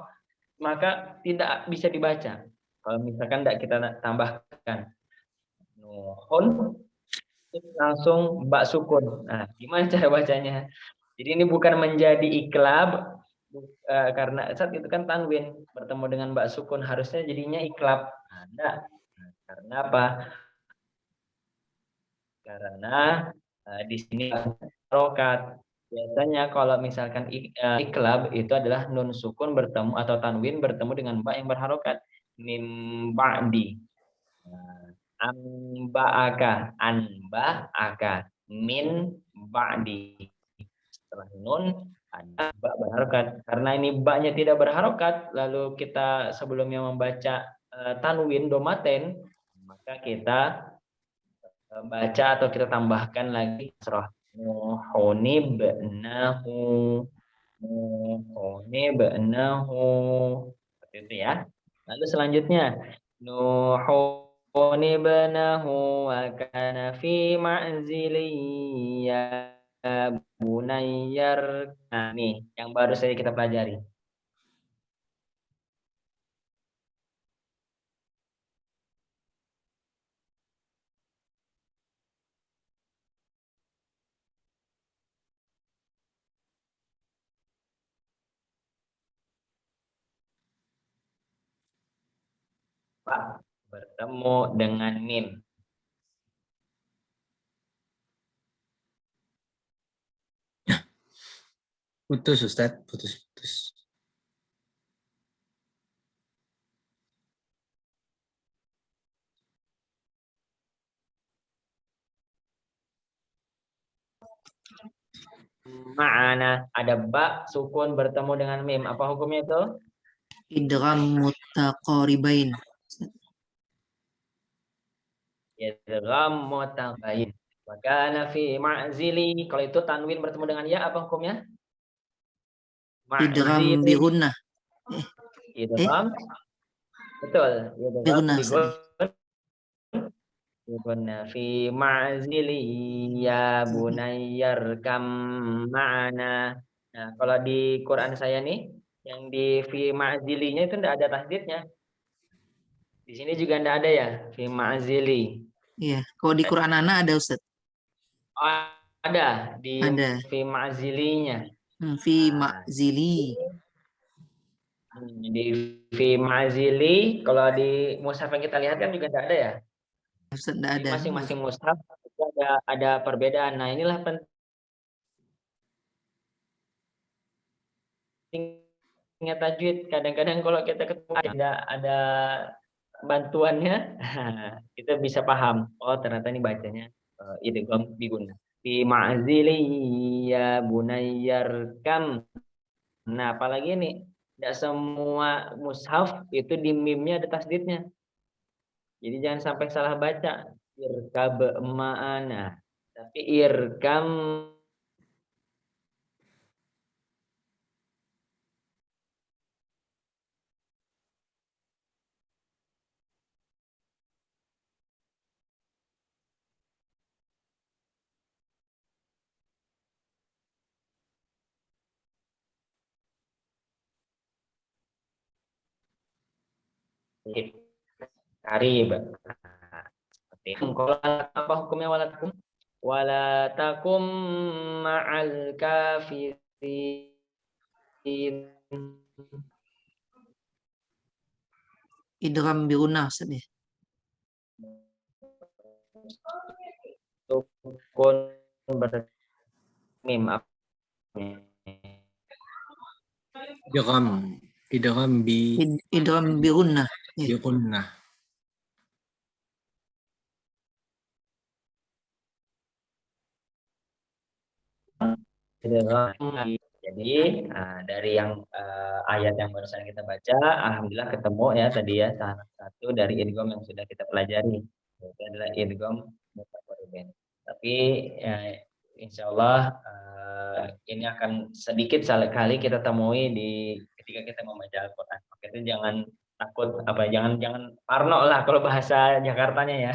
maka tidak bisa dibaca. Kalau misalkan tidak kita tambahkan nuhun, langsung bak sukun. Nah, gimana cara bacanya? Jadi ini bukan menjadi iklab karena saat itu kan tanwin bertemu dengan bak sukun, harusnya jadinya iklab. Nah, karena apa? Karena di sini harokat. Biasanya kalau misalkan iklab itu adalah nun sukun bertemu atau tanwin bertemu dengan ba yang berharokat. Mim ba'di. Anba'aka, min ba'di. Setelah nun ada ba berharokat. Karena ini ba-nya tidak berharokat, lalu kita sebelumnya membaca tanwin domaten, maka kita baca atau kita tambahkan lagi kasroh. Nuhunibnahu. Seperti itu ya. Lalu selanjutnya nuhunibnahu wa kana fi ma'ziliyya bunayyar. Nah, nih yang baru saja kita pelajari. Pak bertemu dengan mim. Putus Ustaz, putus. Ma'ana, ada ba sukun bertemu dengan mim. Apa hukumnya itu? Idgham mutaqaribain. Idgham mutaqaribain. Wa kana fi ma'zili. Kalau itu tanwin bertemu dengan ya apa hukumnya? Idgham Ma'zili. bihunnah. Idgham. Betul. Idgham Bihunnah. bihunnah fi ma'zili ya bunayyarkam ma'ana. Nah, kalau di Quran saya nih yang di fi ma'zilinya itu enggak ada tasdidnya. Di sini juga enggak ada ya, fi ma'zili. Iya, kalau di Quran Ana ada Ustaz. Oh, ada di Ada. fi ma'zilinya. Fi ma'zili. Di fi ma'zili, kalau di mushaf yang kita lihat kan juga enggak ada ya. Ustaz enggak ada. Masing-masing mushaf itu ada perbedaan. Nah, inilah pentingnya tajwid. Kadang-kadang kalau kita ketemu ada bantuannya, kita bisa paham. Oh, ternyata ini bacanya idgham bihunnah. Fi ma'zili ya bunayyarkam. Nah, apalagi nih, tidak semua mushaf itu di mimnya ada tasdidnya. Jadi jangan sampai salah baca. Irkab ma'ana. Tapi irkam karib. Kalau apa hukumnya walakum? Wala takum ma'al kafirin. Idgham bihunnah Ustaz ya. Sukun bermim. Idgham Idgham bihunnah. bihunnah. Jadi dari yang ayat yang barusan kita baca, alhamdulillah ketemu ya tadi ya salah satu dari idgham yang sudah kita pelajari, itu adalah idgham mutaqarribain. Tapi ya, insya Allah ini akan sedikit sekali kita temui di ketika kita membaca Al-Quran. Maka itu jangan takut jangan parno lah kalau bahasa Jakartanya ya.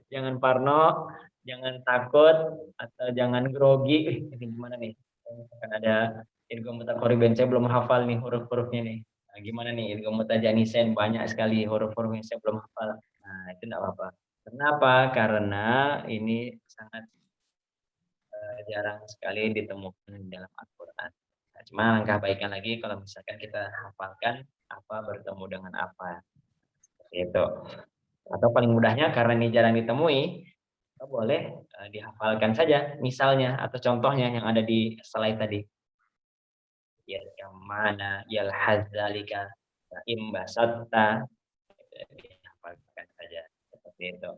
Jangan parno, jangan takut, atau jangan grogi. Ini gimana nih? Kan ada idgham mutaqarribain, saya belum hafal nih huruf-hurufnya nih. Nah, gimana nih idgham mutajanisain, banyak sekali huruf-hurufnya saya belum hafal. Nah, itu enggak apa-apa. Kenapa? Karena ini sangat jarang sekali ditemukan di dalam Al-Quran. Nah, cuma langkah baiknya lagi kalau misalkan kita hafalkan apa bertemu dengan apa. Seperti itu. Atau paling mudahnya karena ini jarang ditemui, kita boleh dihafalkan saja misalnya atau contohnya yang ada di slide tadi. Ya, yang mana yal hadzalika imbasatta, dihafalkan saja seperti itu.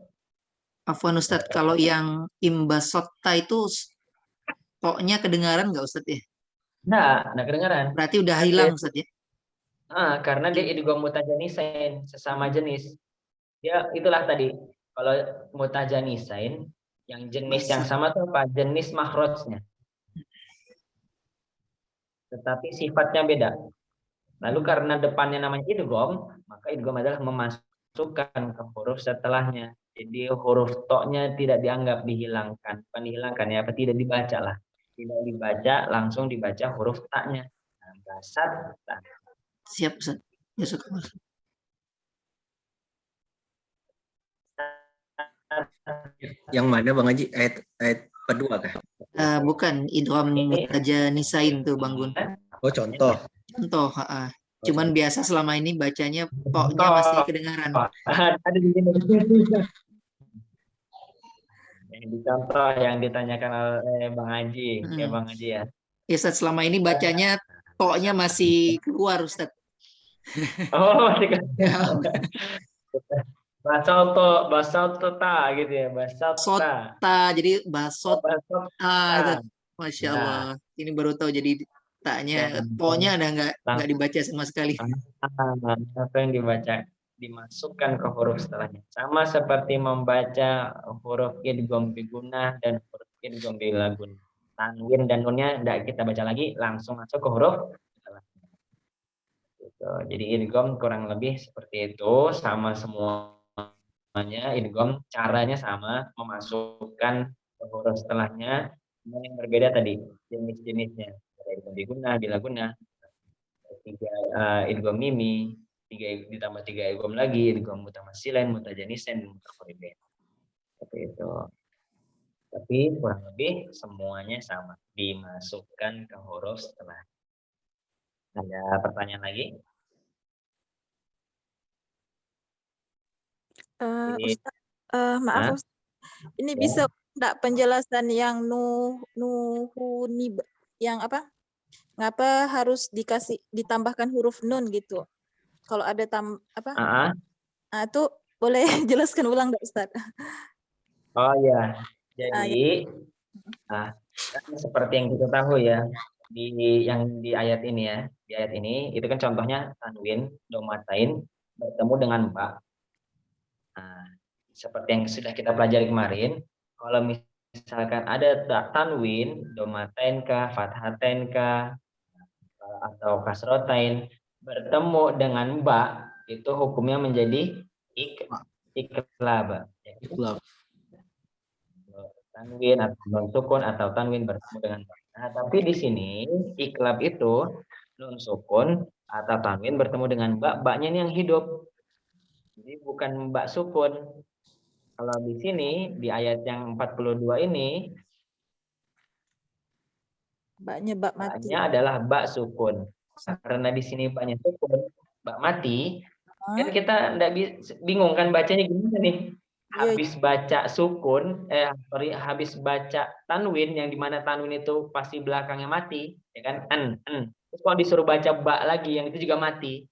Afwan Ustaz, kalau yang imbasotta itu toknya kedengaran nggak Ustaz ya? Nggak kedengaran. Berarti udah hilang Ustaz ya? Karena dia idgham mutajanisain, sesama jenis. Ya itulah tadi, kalau mutajanisain yang jenis yang sama itu apa? Jenis makhrajnya. Tetapi sifatnya beda. Lalu karena depannya namanya idgham, maka idgham adalah memasukkan ke huruf setelahnya. Jadi huruf toknya tidak dianggap dihilangkan, bukan dihilangkan ya, apa tidak dibaca lah. Tidak dibaca, langsung dibaca huruf taknya. Nah, basat. Siap Ustaz. Ya suka. Yang mana Bang Haji? Ayat kedua kah? Bukan, idgham mutajanisain tuh Bang Gun. Oh, contoh. Contoh, cuman biasa selama ini bacanya toknya masih kedengaran. Ada di sini. Di contoh yang ditanyakan oleh Bang Haji, ya Bang Haji ya. Ya Ustaz, selama ini bacanya toknya masih keluar Ustaz. Oh, masih keluar. Basota gitu ya, basota. Jadi basot. Basota. Masya Allah. Ini baru tahu jadi taknya, toknya ada nggak dibaca sama sekali. Apa yang dimasukkan ke huruf setelahnya. Sama seperti membaca huruf idgham bigunah dan huruf idgham bilagun. Tanwin dan nunnya tidak kita baca lagi, langsung masuk ke huruf setelahnya. Gitu. Jadi idgham kurang lebih seperti itu, sama semuanya. Idgham caranya sama, memasukkan ke huruf setelahnya. Yang berbeda tadi jenis-jenisnya. Ada idgham bigunah, bilaguna, 3 idgham mimi, 3 ditambah 3 idgham lagi, idgham mutamatsilin, mutajanisen, mutaqaribain. Seperti itu. Tapi kurang lebih semuanya sama, dimasukkan ke huruf setelah. Ada pertanyaan lagi? Jadi, Ustaz, maaf Hah? Ustaz, ini Ya. bisa enggak penjelasan yang nuhuni yang apa? Ngapa harus ditambahkan huruf nun gitu? Kalau ada itu boleh jelaskan ulang enggak Ustaz? Oh ya, jadi kan seperti yang kita tahu ya, di ayat ini ya, di ayat ini itu kan contohnya tanwin, domatain bertemu dengan ba. Nah, seperti yang sudah kita pelajari kemarin, kalau misalkan ada tanwin, domatain kah, fathatain kah, atau kasrotain bertemu dengan ba, itu hukumnya menjadi iklab. Iklab. Tanwin atau nun sukun atau tanwin bertemu dengan ba. Nah, tapi di sini iklab itu nun sukun atau tanwin bertemu dengan ba, ba-nya ini yang hidup. Jadi bukan ba sukun. Kalau di sini di ayat yang 42 ini Ba-nya ba mati. ba-nya adalah ba sukun. Karena di sini ba-nya sukun, ba mati, kan kita enggak bingung kan bacanya gimana nih? Habis baca sukun, habis baca tanwin yang dimana tanwin itu pasti belakangnya mati, ya kan? Terus kalau disuruh baca ba lagi yang itu juga mati.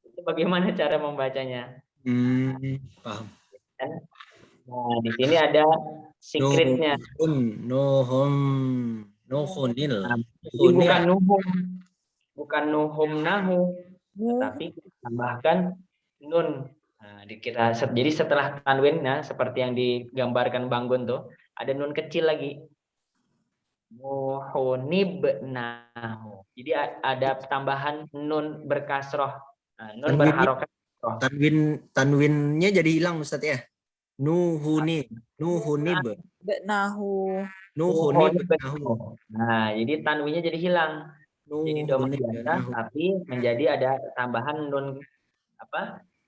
Itu bagaimana cara membacanya? Paham. Nah, di sini ada secretnya. Nuhunil. Jadi bukan nuhum nahu, tetapi kita tambahkan nun. Nah, jadi setelah tanwin, nah, seperti yang digambarkan Bang Gun tuh, ada nun kecil lagi. Nuhunibnahu. Jadi ada tambahan nun berkasroh. Nah, nun berharokat. Tanwinnya jadi hilang Ustaz ya. Nuhunib. Nahu. Nah, jadi tanwinnya jadi hilang. Jadi doma biasa, tapi menjadi ada tambahan nun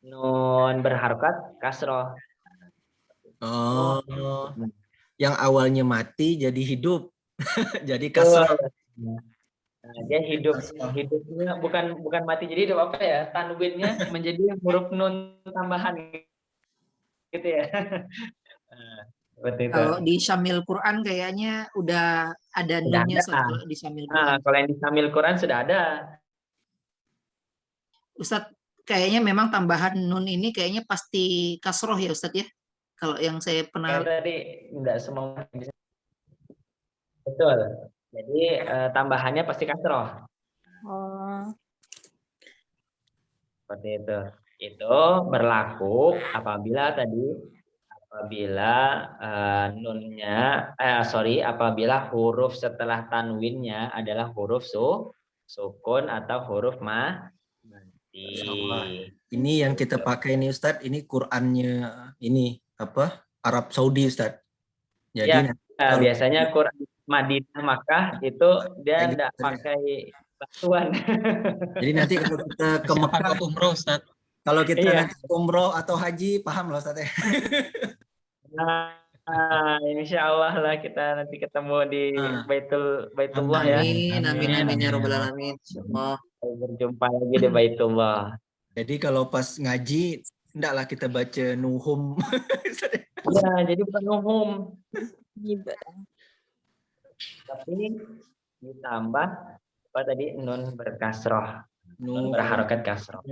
nun berharokat kasroh. Oh, yang awalnya mati jadi hidup, jadi kasroh. Nah, dia hidupnya bukan mati jadi hidup apa ya? Tanwinnya menjadi huruf nun tambahan gitu ya. Kalau di Syamil Quran kayaknya udah ada nunnya di Syamil Quran. Nah, kalau yang di Syamil Quran sudah ada. Ustadz, kayaknya memang tambahan nun ini kayaknya pasti kasroh ya Ustadz ya? Kalau yang saya pernah tadi enggak semua. Betul. Jadi tambahannya pasti kasroh. Seperti itu. Itu berlaku apabila apabila huruf setelah tanwinnya adalah huruf sukun atau huruf mati. Ini yang kita pakai ini Ustadz, ini Qur'annya ini Arab Saudi Ustadz. Jadi biasanya Quran Madinah Makkah itu dia tidak pakai batuan. Jadi nanti kalau kita ke Makkah umroh Ustaz. Kalau kita nanti umroh atau haji, paham loh Ustaz ya. Nah, insya Allah lah kita nanti ketemu di Baitullah ya. Amin ya rabbal alamin. Insyaallah. Berjumpa lagi di Baitullah. Jadi kalau pas ngaji, hendaklah kita baca nuhum. Ya, jadi bukan nuhum. Tapi ditambah apa tadi nun berkasroh, nun berharokat kasroh.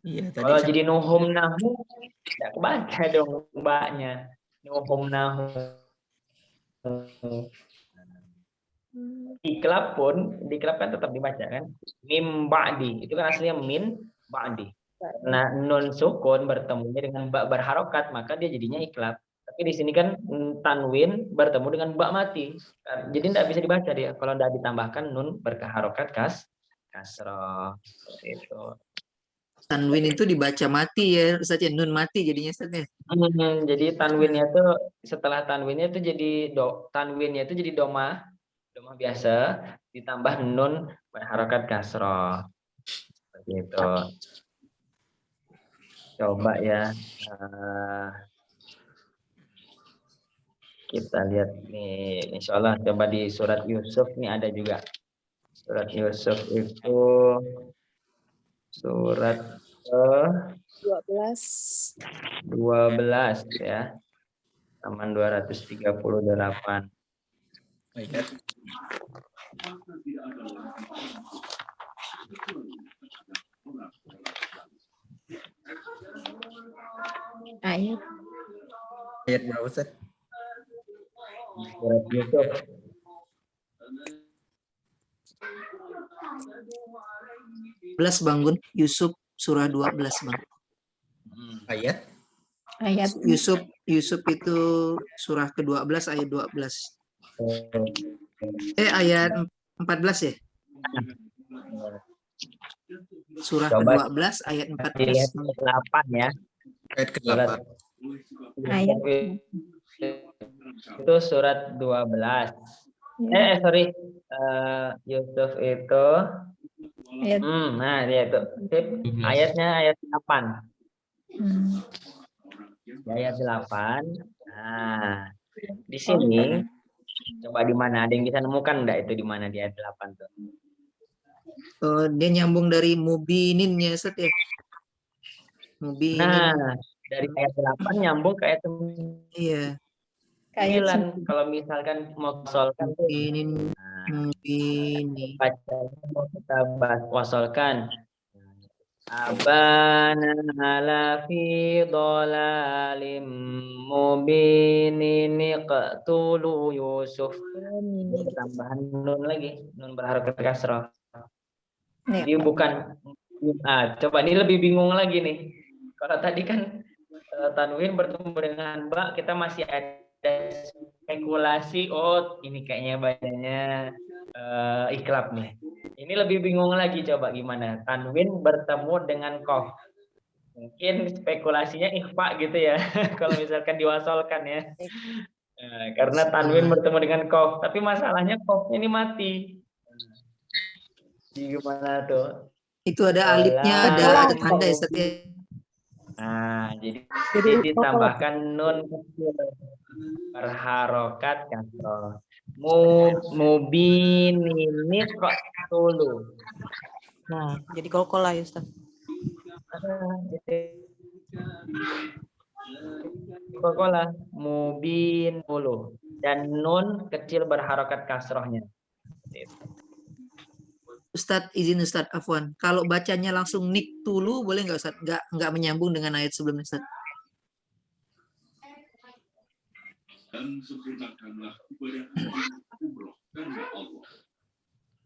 Iya, kalau jadi nuhum nahu tidak kebaca dong mbaknya. Nuhum nahu. Iklab pun, diklab kan tetap dibaca kan. Mim ba'di, itu kan aslinya min ba'di. Nah, nun sukun bertemunya dengan ba berharokat, maka dia jadinya iklab. Tapi di sini kan tanwin bertemu dengan ba mati. Jadi tidak bisa dibaca dia kalau tidak ditambahkan nun berharokat kasroh. Itu. Tanwin itu dibaca mati ya, Ustaz ya, nun mati jadinya Ustaz ya. Jadi tanwinnya tuh setelah tanwinnya itu jadi tanwinnya itu jadi domah biasa ditambah nun berharokat kasroh. Seperti itu. Coba ya. Kita lihat nih, insya Allah coba di surat Yusuf nih ada juga. Surat Yusuf itu surat 12 ya. Halaman 238. Ayat. Ayat berapa Ustaz? Surat Yusuf. Bangun Yusuf surah 12 Bang. Ayat. Yusuf itu surah ke-12 ayat 12. Ayat 14 ya? Surah ke-12 ayat 14. 8 ya. Ayat ke-8. Ayat. Itu surat 12. Sorry. Yusuf itu nah dia itu. Ayatnya ayat 8. Ayat 8. Nah, di sini coba di mana? Ada yang bisa nemukan enggak itu di mana di ayat 8 tuh? Dia nyambung dari mubininnya Ustaz ya. Mubinin. Nah, dari ayat 8 nyambung ke ayat 9. Iya. Kalau misalkan mau wasolkan tuh. Mubinin. Mau kita wasolkan. Abana ala fi dhalalim mubinin qatulu Yusuf. Tambahan nun lagi, nun berharokat kasrah. Jadi bukan coba ini lebih bingung lagi nih. Kalau tadi kan tanwin bertemu dengan ba, kita masih ada spekulasi, oh ini kayaknya bacanya iklab nih. Ini lebih bingung lagi, coba gimana? Tanwin bertemu dengan qaf. Mungkin spekulasinya ikhfa gitu ya. Kalau misalkan diwasolkan ya. Karena tanwin bertemu dengan qaf, tapi masalahnya qafnya ini mati. Gimana tuh? Itu ada alifnya, ada tanda ya, Ustaz ya. Nah, jadi ditambahkan nun kecil berharokat kasroh. Mubinin kok dulu. Nah, jadi kolkolah ya Ustaz. Kolkolah mubin dulu dan nun kecil berharokat kasrohnya. Ustadz, izin Ustadz, afwan. Kalau bacanya langsung nik tulu, boleh nggak Ustadz? Nggak menyambung dengan ayat sebelumnya Ustadz. Dan sempurnakanlah ibadah umroh karena Allah.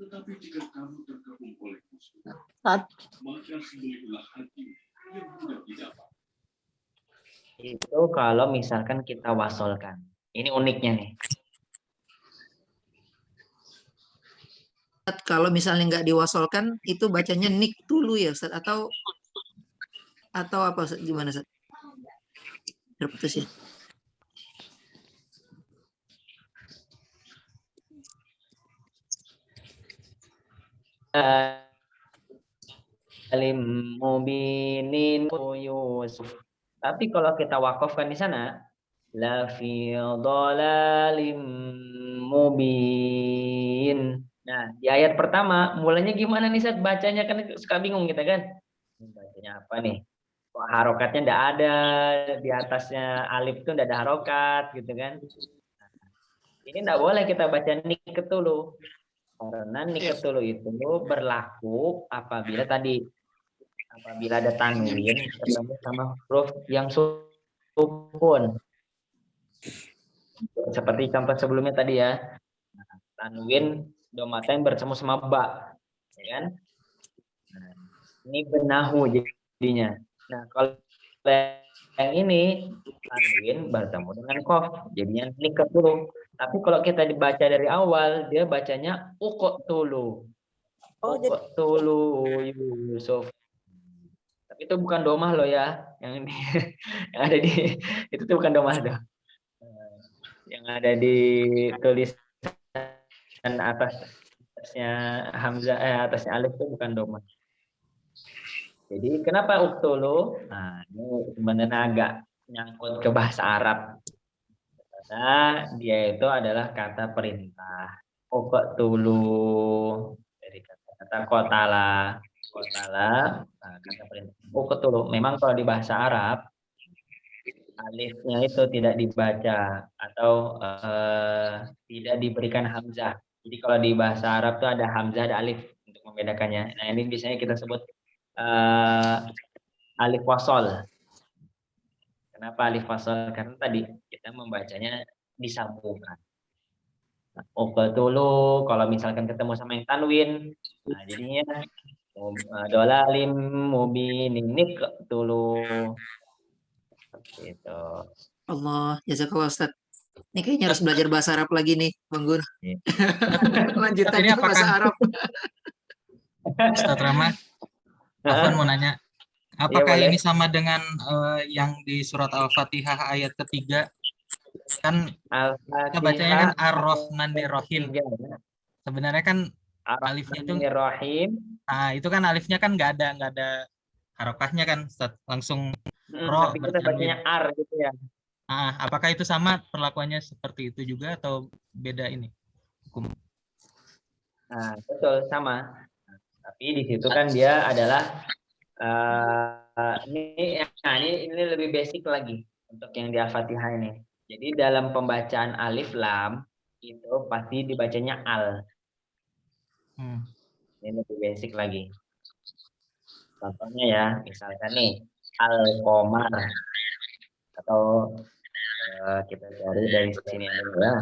Tetapi jika kamu terkepung oleh musuh, maka sembelihlah haji yang mudah didapat. Itu kalau misalkan kita wasolkan. Ini uniknya nih. Kalau misalnya nggak diwasolkan, itu bacanya nik dulu ya Ustaz, atau apa Ustaz? Gimana Ustaz? Terputus ya. Alim mubinin Yusuf. Tapi kalau kita wakafkan di sana, la fi dhalalim mubin. Nah, di ayat pertama, mulanya gimana nih Ustaz? Bacanya kan suka bingung kita kan. Bacanya apa nih? Kok harokatnya enggak ada, di atasnya alif itu enggak ada harokat gitu kan. Ini enggak boleh kita baca niketulu. Karena niketulu itu berlaku apabila ada tanwin ketemu sama huruf yang sukun. Seperti contoh sebelumnya tadi ya. tanwin domatain bertemu sama ba, ya kan? Nah, ini benahu jadinya. Nah, kalau yang ini tanwin bertemu dengan kof, jadinya nikatulu. Tapi kalau kita dibaca dari awal, dia bacanya uqtulu. Uqtulu Yusuf. Tapi itu bukan domah loh ya, yang ini yang ada di itu tuh bukan domah tuh. Yang ada di tulisan atasnya hamzah atasnya alif itu bukan domah. Jadi kenapa uqtulu? Nah, ini sebenarnya agak nyangkut ke bahasa Arab. Karena dia itu adalah kata perintah. Uqtulu dari kata qatala. Qatala, nah, kata perintah. Uqtulu. Memang kalau di bahasa Arab alifnya itu tidak dibaca atau tidak diberikan hamzah. Jadi kalau di bahasa Arab itu ada hamzah, ada alif untuk membedakannya. Nah, ini biasanya kita sebut alif wasol. Kenapa alif wasol? Karena tadi kita membacanya disambungkan. Uqtulu kalau misalkan ketemu sama yang tanwin, nah jadinya dolalim mubinin niqtulu. Gitu. Allah, jazakallah Ustaz. Ini kayaknya harus belajar bahasa Arab lagi nih, Bang Gun. Lanjutannya Ini apakah- bahasa Arab. Ustaz Rama, Afwan mau nanya, apakah ini sama dengan yang di surat Al-Fatihah ayat ketiga? Kan kita bacanya kan Ar-Rahmanir-Rahim. Sebenarnya kan alifnya itu nah itu kan alifnya kan nggak ada harokahnya kan, Ustaz. Langsung ro tapi kita bacanya ar gitu ya. Apakah itu sama perlakuannya seperti itu juga atau beda ini hukum? Nah, betul sama. Tapi di situ kan dia adalah ini lebih basic lagi untuk yang di Al-Fatihah ini. Jadi dalam pembacaan alif lam itu pasti dibacanya al. Ini lebih basic lagi. Contohnya ya, misalkan nih al-qamar atau kita cari dari sini dulu ya.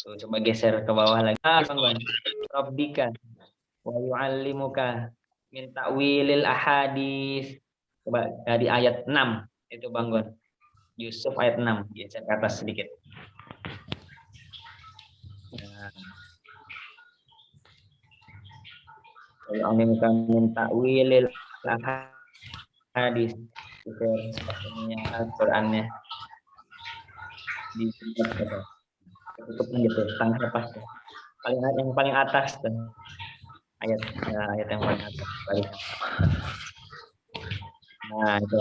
Coba geser ke bawah lagi. Rabbika wa yu'allimuka min ta'wilil ahadits. Coba dari ayat 6 itu Bang Gon. Yusuf ayat 6, geser ke atas sedikit. Wa yu'allimuka min ta'wilil ahadits. Itu sepertinya Al-Qur'annya. Di tutupnya gitu, tangga pas tuh. Yang paling atas tuh. Ayat yang paling atas. Nah, itu.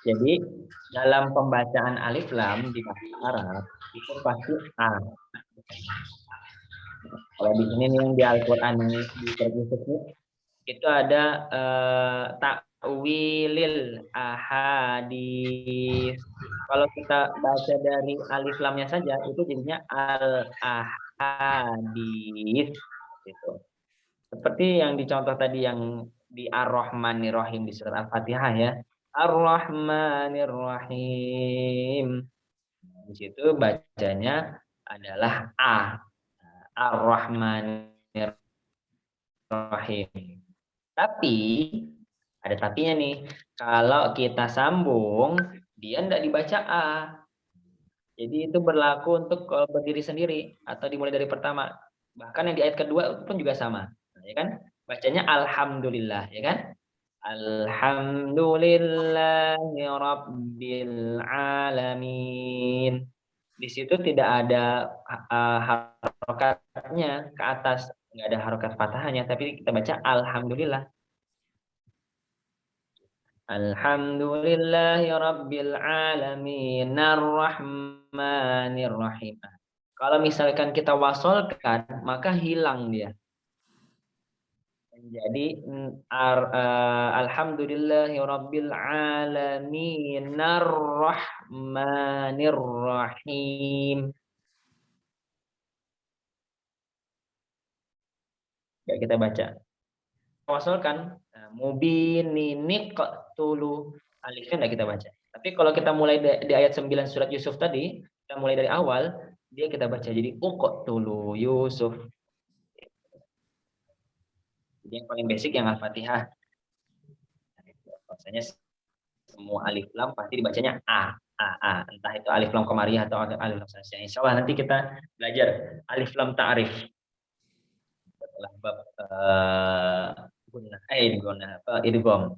Jadi dalam pembacaan alif lam di bahasa Arab itu pasti a. Kalau di sini nih yang di Al-Qur'an ini di Al-Qur'an itu ada ta'wilil ahadits. Kalau kita baca dari alif lamnya saja itu jadinya al-ahadits gitu. Seperti yang dicontoh tadi yang di Ar-Rahmanir-Rahim di surat Al-Fatihah ya. Ar-Rahmanir-Rahim. Di situ bacanya adalah a. Ar-Rahmanir-Rahim. Tapi ada tapinya nih. Kalau kita sambung, dia tidak dibaca a. Jadi itu berlaku untuk berdiri sendiri atau dimulai dari pertama. Bahkan yang di ayat kedua pun juga sama. Nah, ya kan? Bacanya alhamdulillah, ya kan? Alhamdulillahi rabbil alamin. Di situ tidak ada harokatnya ke atas, nggak ada harokat fathahnya, tapi kita baca alhamdulillah. Alhamdulillahi rabbil alamin arrahmanirrahim. Kalau misalkan kita wasolkan, maka hilang dia. Jadi alhamdulillahi rabbil alamin arrahmanirrahim. Ya, kita baca wasolkan, nah, mubin, ninik, tulu, alifnya enggak kita baca. Tapi kalau kita mulai di ayat 9 surat Yusuf tadi, kita mulai dari awal, dia kita baca jadi tulu Yusuf. Jadi yang paling basic yang Al-Fatihah. Biasanya semua alif lam pasti dibacanya A. Entah itu alif lam qamariyah atau alif lam syamsiyah. Insyaallah nanti kita belajar alif lam ta'rif. Setelah bab idgham.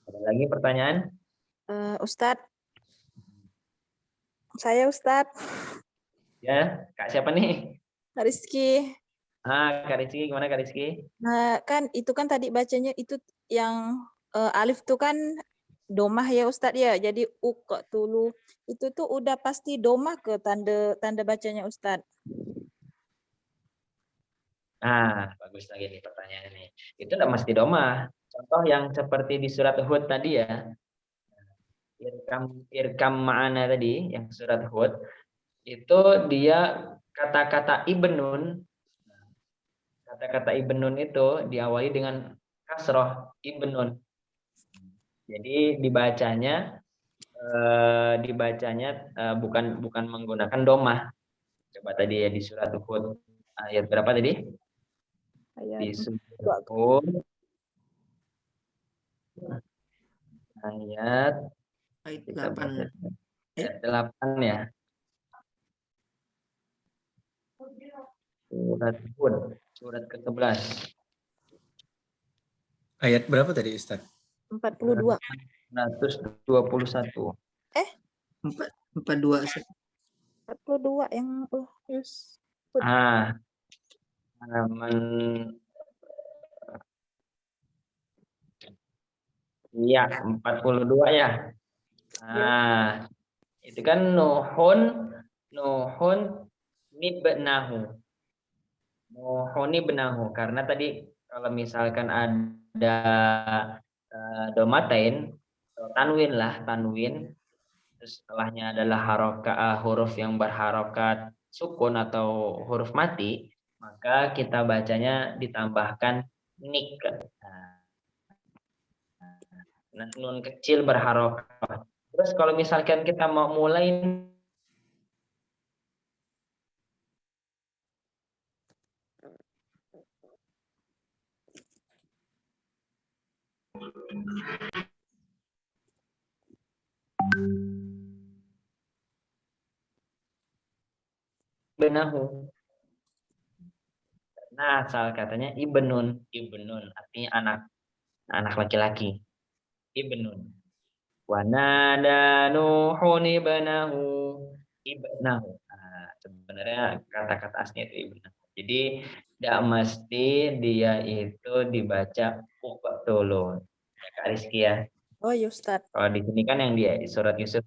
Ada lagi pertanyaan? Ustadz, saya Ustadz. Ya, Kak siapa nih? Kak Rizky. Kak Rizky, gimana Kak Rizky? Nah, kan itu kan tadi bacanya itu yang alif tuh kan domah ya Ustadz ya. Jadi tulu itu tuh udah pasti domah ke tanda bacanya Ustadz. Bagus lagi nih pertanyaannya. Itu enggak mesti domah. Contoh yang seperti di surat Hud tadi ya. Irkam ma'ana tadi yang surat Hud itu dia kata-kata ibnun. Kata-kata ibnun itu diawali dengan kasroh ibnun. Jadi dibacanya bukan menggunakan domah. Coba tadi ya di surat Hud ayat berapa tadi? Di surat Hud ayat 8. Ayat 8 ya. Surat Hud, surat ke-11. Ayat berapa tadi Ustaz? 42. 121. 42. 42 yang Yus. Halaman iya 42 ya. Itu kan Nuhun nibnahu. Karena tadi kalau misalkan ada domatain, tanwin, terus setelahnya adalah huruf yang berharokat sukun atau huruf mati, maka kita bacanya ditambahkan nik. Nun kecil berharokat. Terus kalau misalkan kita mau mulai benahu. Nah, asal katanya ibnun artinya anak laki-laki. Ibnun. Wa nada Nuhun ibnahu. Sebenarnya kata-kata aslinya itu ibnahu. Jadi tidak mesti dia itu dibaca uqtulun. Kak Rizky ya. Oh ya Ustaz. Kalau di sini kan yang di surat Yusuf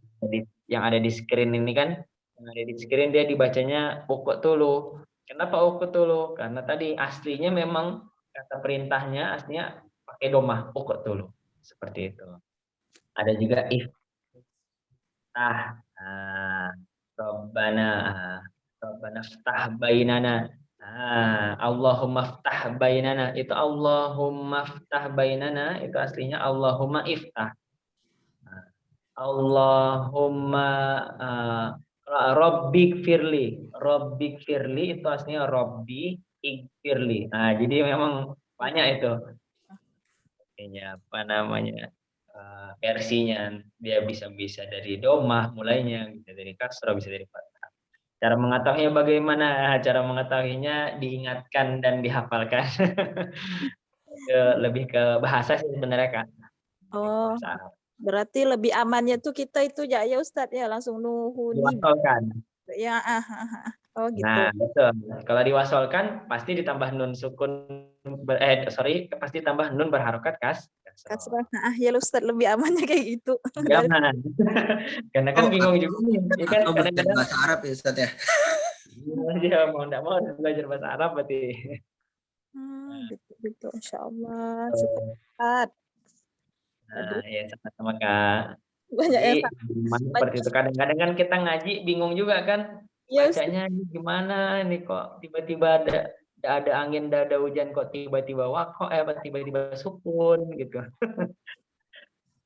yang ada di screen ini kan, yang ada di screen dia dibacanya uqtulu. Kenapa uqtulu? Karena tadi aslinya memang kata perintahnya aslinya pakai domah uqtulu. Seperti itu. Ada juga iftah. Rabbana ftah bainana. Allahumma ftah bainana. Itu Allahumma ftah bainana itu aslinya Allahumma iftah. Allahumma Rabbik firli itu aslinya Rabbi ikfirli. Jadi memang banyak itu. Apa namanya? Versinya dia bisa dari domah mulainya, bisa dari kasrah, bisa dari fathah. Cara mengetahuinya bagaimana? Cara mengetahuinya diingatkan dan dihafalkan. Lebih ke bahasa sih sebenarnya Kak. Oh, berarti lebih amannya tuh kita itu ya Ustadz ya langsung diwasolkan. Ya, oh gitu. Nah, betul. Kalau diwasolkan pasti ditambah nun sukun pasti tambah nun berharokat kasrah. Ya Ustadz lebih amannya kayak gitu. Jangan. Karena kan bingung juga nih. Kan kadang-kadang bahasa Arab ya Ustadz ya. Dia mau enggak mau belajar bahasa Arab berarti. Gitu. Insyaallah. Ustadz. Ya sama-sama Kak. Banyak ya. Seperti itu. Kadang-kadang kan kita ngaji bingung juga kan. Bacanya gimana nih kok tiba-tiba ada Nggak ada angin, nggak ada hujan kok tiba-tiba wakoh, tiba-tiba sukun gitu.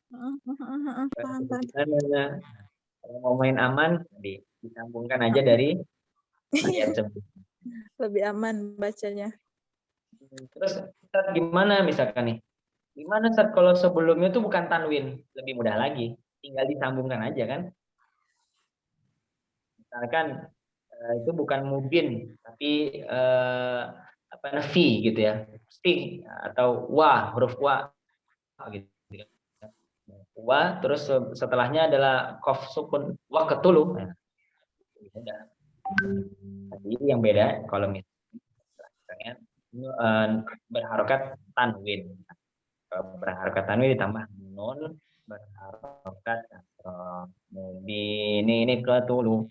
Paham, paham. Gimana? Kalau mau main aman, disambungkan aja dari ayat sebelumnya. Lebih aman bacanya. Terus Ustaz, gimana misalkan nih? Gimana Ustaz kalau sebelumnya itu bukan tanwin? Lebih mudah lagi. Tinggal disambungkan aja kan? Misalkan itu bukan mubin, tapi fi gitu ya. Fi atau wa, huruf wa gitu. Wa terus setelahnya adalah qaf sukun wa ketulu. Nah, udah. Jadi yang beda kalau misalnya berharokat tanwin. Kalau berharokat tanwin ditambah nun berharokat ini ketulu.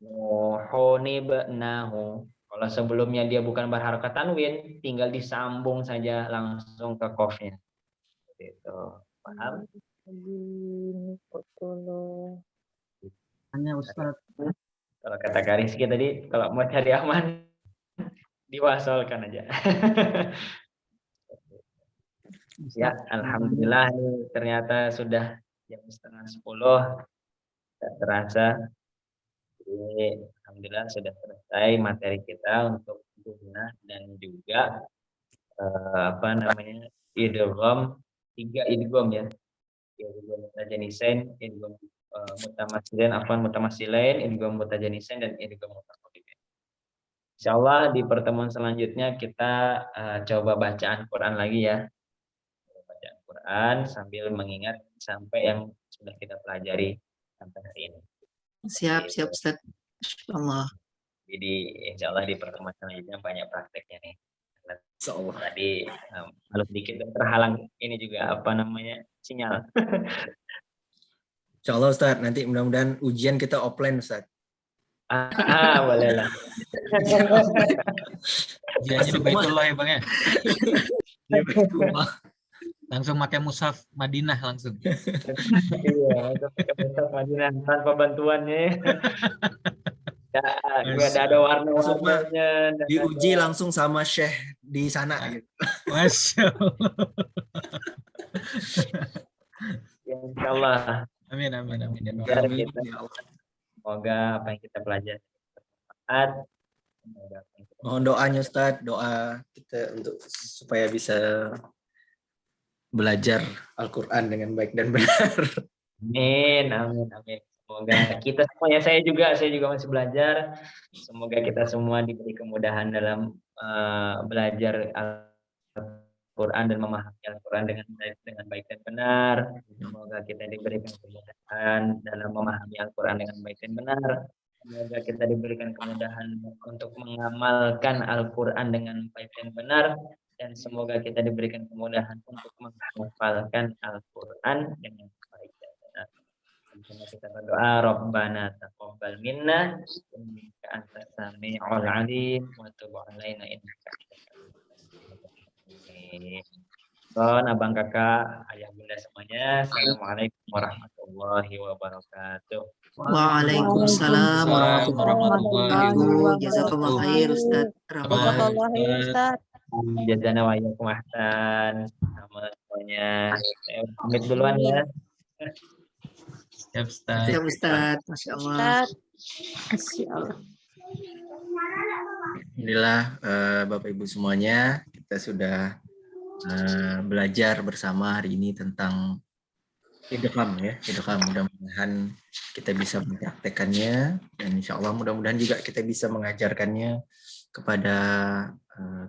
Nuhunibnahu. Kalau sebelumnya dia bukan berharokat tanwin, tinggal disambung saja langsung ke qafnya. Gitu. Paham? Hanya Ustaz. Kalau kata Kariski tadi, kalau mau cari aman, diwasolkan aja. Ya, alhamdulillah ternyata sudah jam 9:30. Tidak terasa. Jadi, alhamdulillah sudah selesai materi kita untuk gunnah dan juga idgham, 3 idgham ya. Idgham mutajanisain, idgham mutamasilain, idgham mutajanisain dan idgham mutaqabilain. Insyaallah di pertemuan selanjutnya kita coba bacaan Quran lagi ya. Bacaan Quran sambil mengingat sampai yang sudah kita pelajari sampai hari ini. Siap Ustaz. Insyaallah. Jadi insyaallah di pertemuan selanjutnya banyak prakteknya nih. Insyaallah. Tadi malu sedikit terhalang ini juga sinyal. Insyaallah Ustaz, nanti mudah-mudahan ujian kita offline Ustaz. Boleh lah. Ujiannya di Baitullah ya Bang ya. Di Baitullah. Langsung pakai mushaf Madinah langsung. Iya, langsung pakai mushaf Madinah tanpa bantuannya. Nggak ada warna-warnanya. Diuji langsung sama Syekh di sana gitu. Masya Allah. Ya, insyaallah. Amin. Biar kita, semoga apa yang kita pelajari bermanfaat. Mohon doanya Ustaz, doa kita untuk supaya bisa belajar Al-Quran dengan baik dan benar. Amin. Semoga kita semuanya, saya juga masih belajar. Semoga kita semua diberi kemudahan dalam belajar Al-Quran dan memahami Al-Quran dengan baik dan benar. Semoga kita diberikan kemudahan dalam memahami Al-Quran dengan baik dan benar. Semoga kita diberikan kemudahan untuk mengamalkan Al-Quran dengan baik dan benar. Dan semoga kita diberikan kemudahan untuk menghafalkan Al-Quran dengan baik dan benar. Sama kita berdoa, Rabbana taqabbal minna innaka antas sami'ul 'alim wa tub 'alaina innaka abang kakak, ayah bunda semuanya, assalamualaikum warahmatullahi wabarakatuh. Waalaikumsalam warahmatullahi wabarakatuh. Jazakallah khair Ustaz. Jazakallah khair Ustaz. Jazana wa iyyakum ahsan. Sama semuanya. Saya pamit duluan ya. Siap Ustaz. Siap Ustaz. Masya Allah. Alhamdulillah Bapak Ibu semuanya, kita sudah belajar bersama hari ini tentang idgham ya. Idgham, mudah-mudahan kita bisa mempraktekannya dan insya Allah mudah-mudahan juga kita bisa mengajarkannya kepada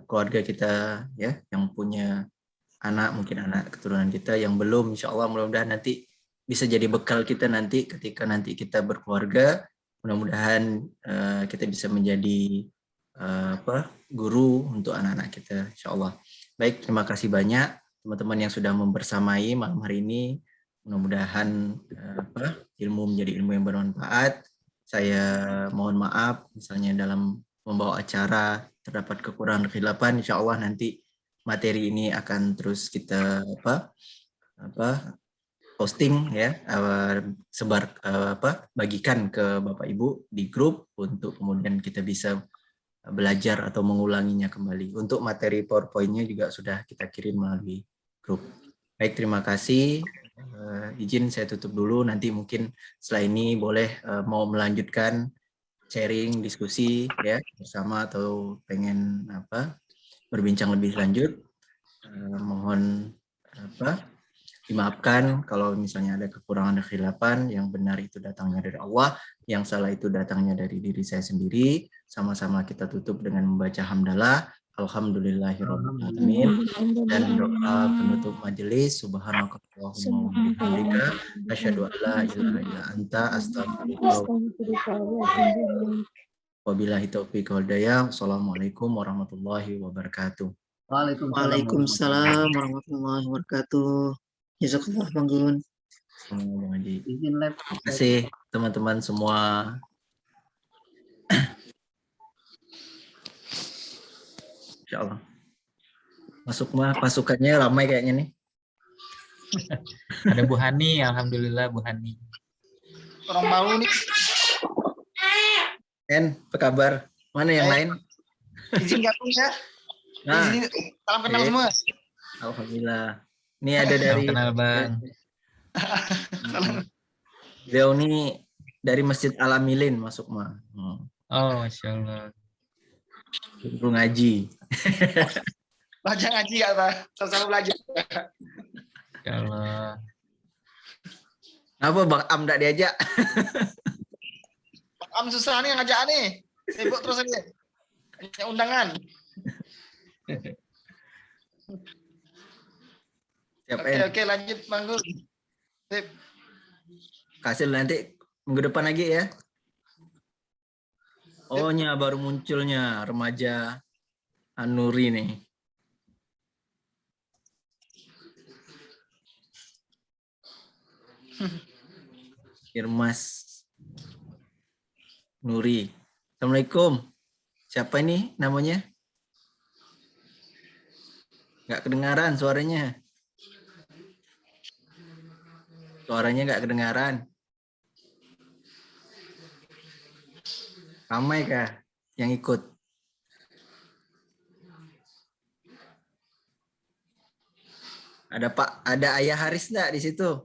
keluarga kita ya, yang punya anak, mungkin anak keturunan kita yang belum, insya Allah mudah-mudahan nanti bisa jadi bekal kita nanti ketika nanti kita berkeluarga. Mudah-mudahan kita bisa menjadi guru untuk anak-anak kita, insya Allah. Baik, terima kasih banyak teman-teman yang sudah membersamai malam hari ini. Mudah-mudahan ilmu menjadi ilmu yang bermanfaat. Saya mohon maaf misalnya dalam membawa acara terdapat kekurangan kehilapan. Insya Allah nanti materi ini akan terus kita posting ya, bagikan ke Bapak Ibu di grup untuk kemudian kita bisa belajar atau mengulanginya kembali. Untuk materi PowerPoint-nya juga sudah kita kirim melalui grup. Baik, terima kasih. Izin saya tutup dulu. Nanti mungkin setelah ini boleh mau melanjutkan sharing, diskusi ya bersama atau pengen berbincang lebih lanjut. Mohon dimaafkan kalau misalnya ada kekurangan dan khilafan. Yang benar itu datangnya dari Allah, yang salah itu datangnya dari diri saya sendiri. Sama-sama kita tutup dengan membaca hamdalah. Alhamdulillahirrahmanirrahim. Dan doa penutup majelis. Subhanakallahumma wa bihamdika asyhadu an la ilaha illa anta astaghfiruka wa atubu. Wabillahi taufiq wal hidayah. Assalamualaikum warahmatullahi wabarakatuh. Waalaikumsalam warahmatullahi wabarakatuh. Jazakallah Bang Gun. Terima kasih teman-teman semua. Insya Allah. Pasukannya ramai kayaknya nih. Ada Bu Hani, alhamdulillah Bu Hani. Orang baru nih. Apa kabar? Mana yang lain? Izin gabung ya. Nah, salam kenal semua. Alhamdulillah. Ini ada dari kenal Bang. Beliau ini dari Masjid Al-Amilin masuk mah. Oh, Masya Allah. Guru ngaji. Belajar ngaji ya, Pak. Sama-sama belajar. Ya Allah. Apa Bang Am enggak diajak? Bang Am susah nih ngajak nih. Sibuk terus ini. Hanya undangan. Oke, lanjut Bang Gun. Sip. Kasih nanti minggu depan lagi ya. Oh, baru munculnya remaja Anuri nih. Irmas Nuri. Assalamualaikum. Siapa ini namanya? Nggak kedengaran suaranya. Suaranya nggak kedengaran. Ramai kah yang ikut? Ada Ayah Haris enggak di situ?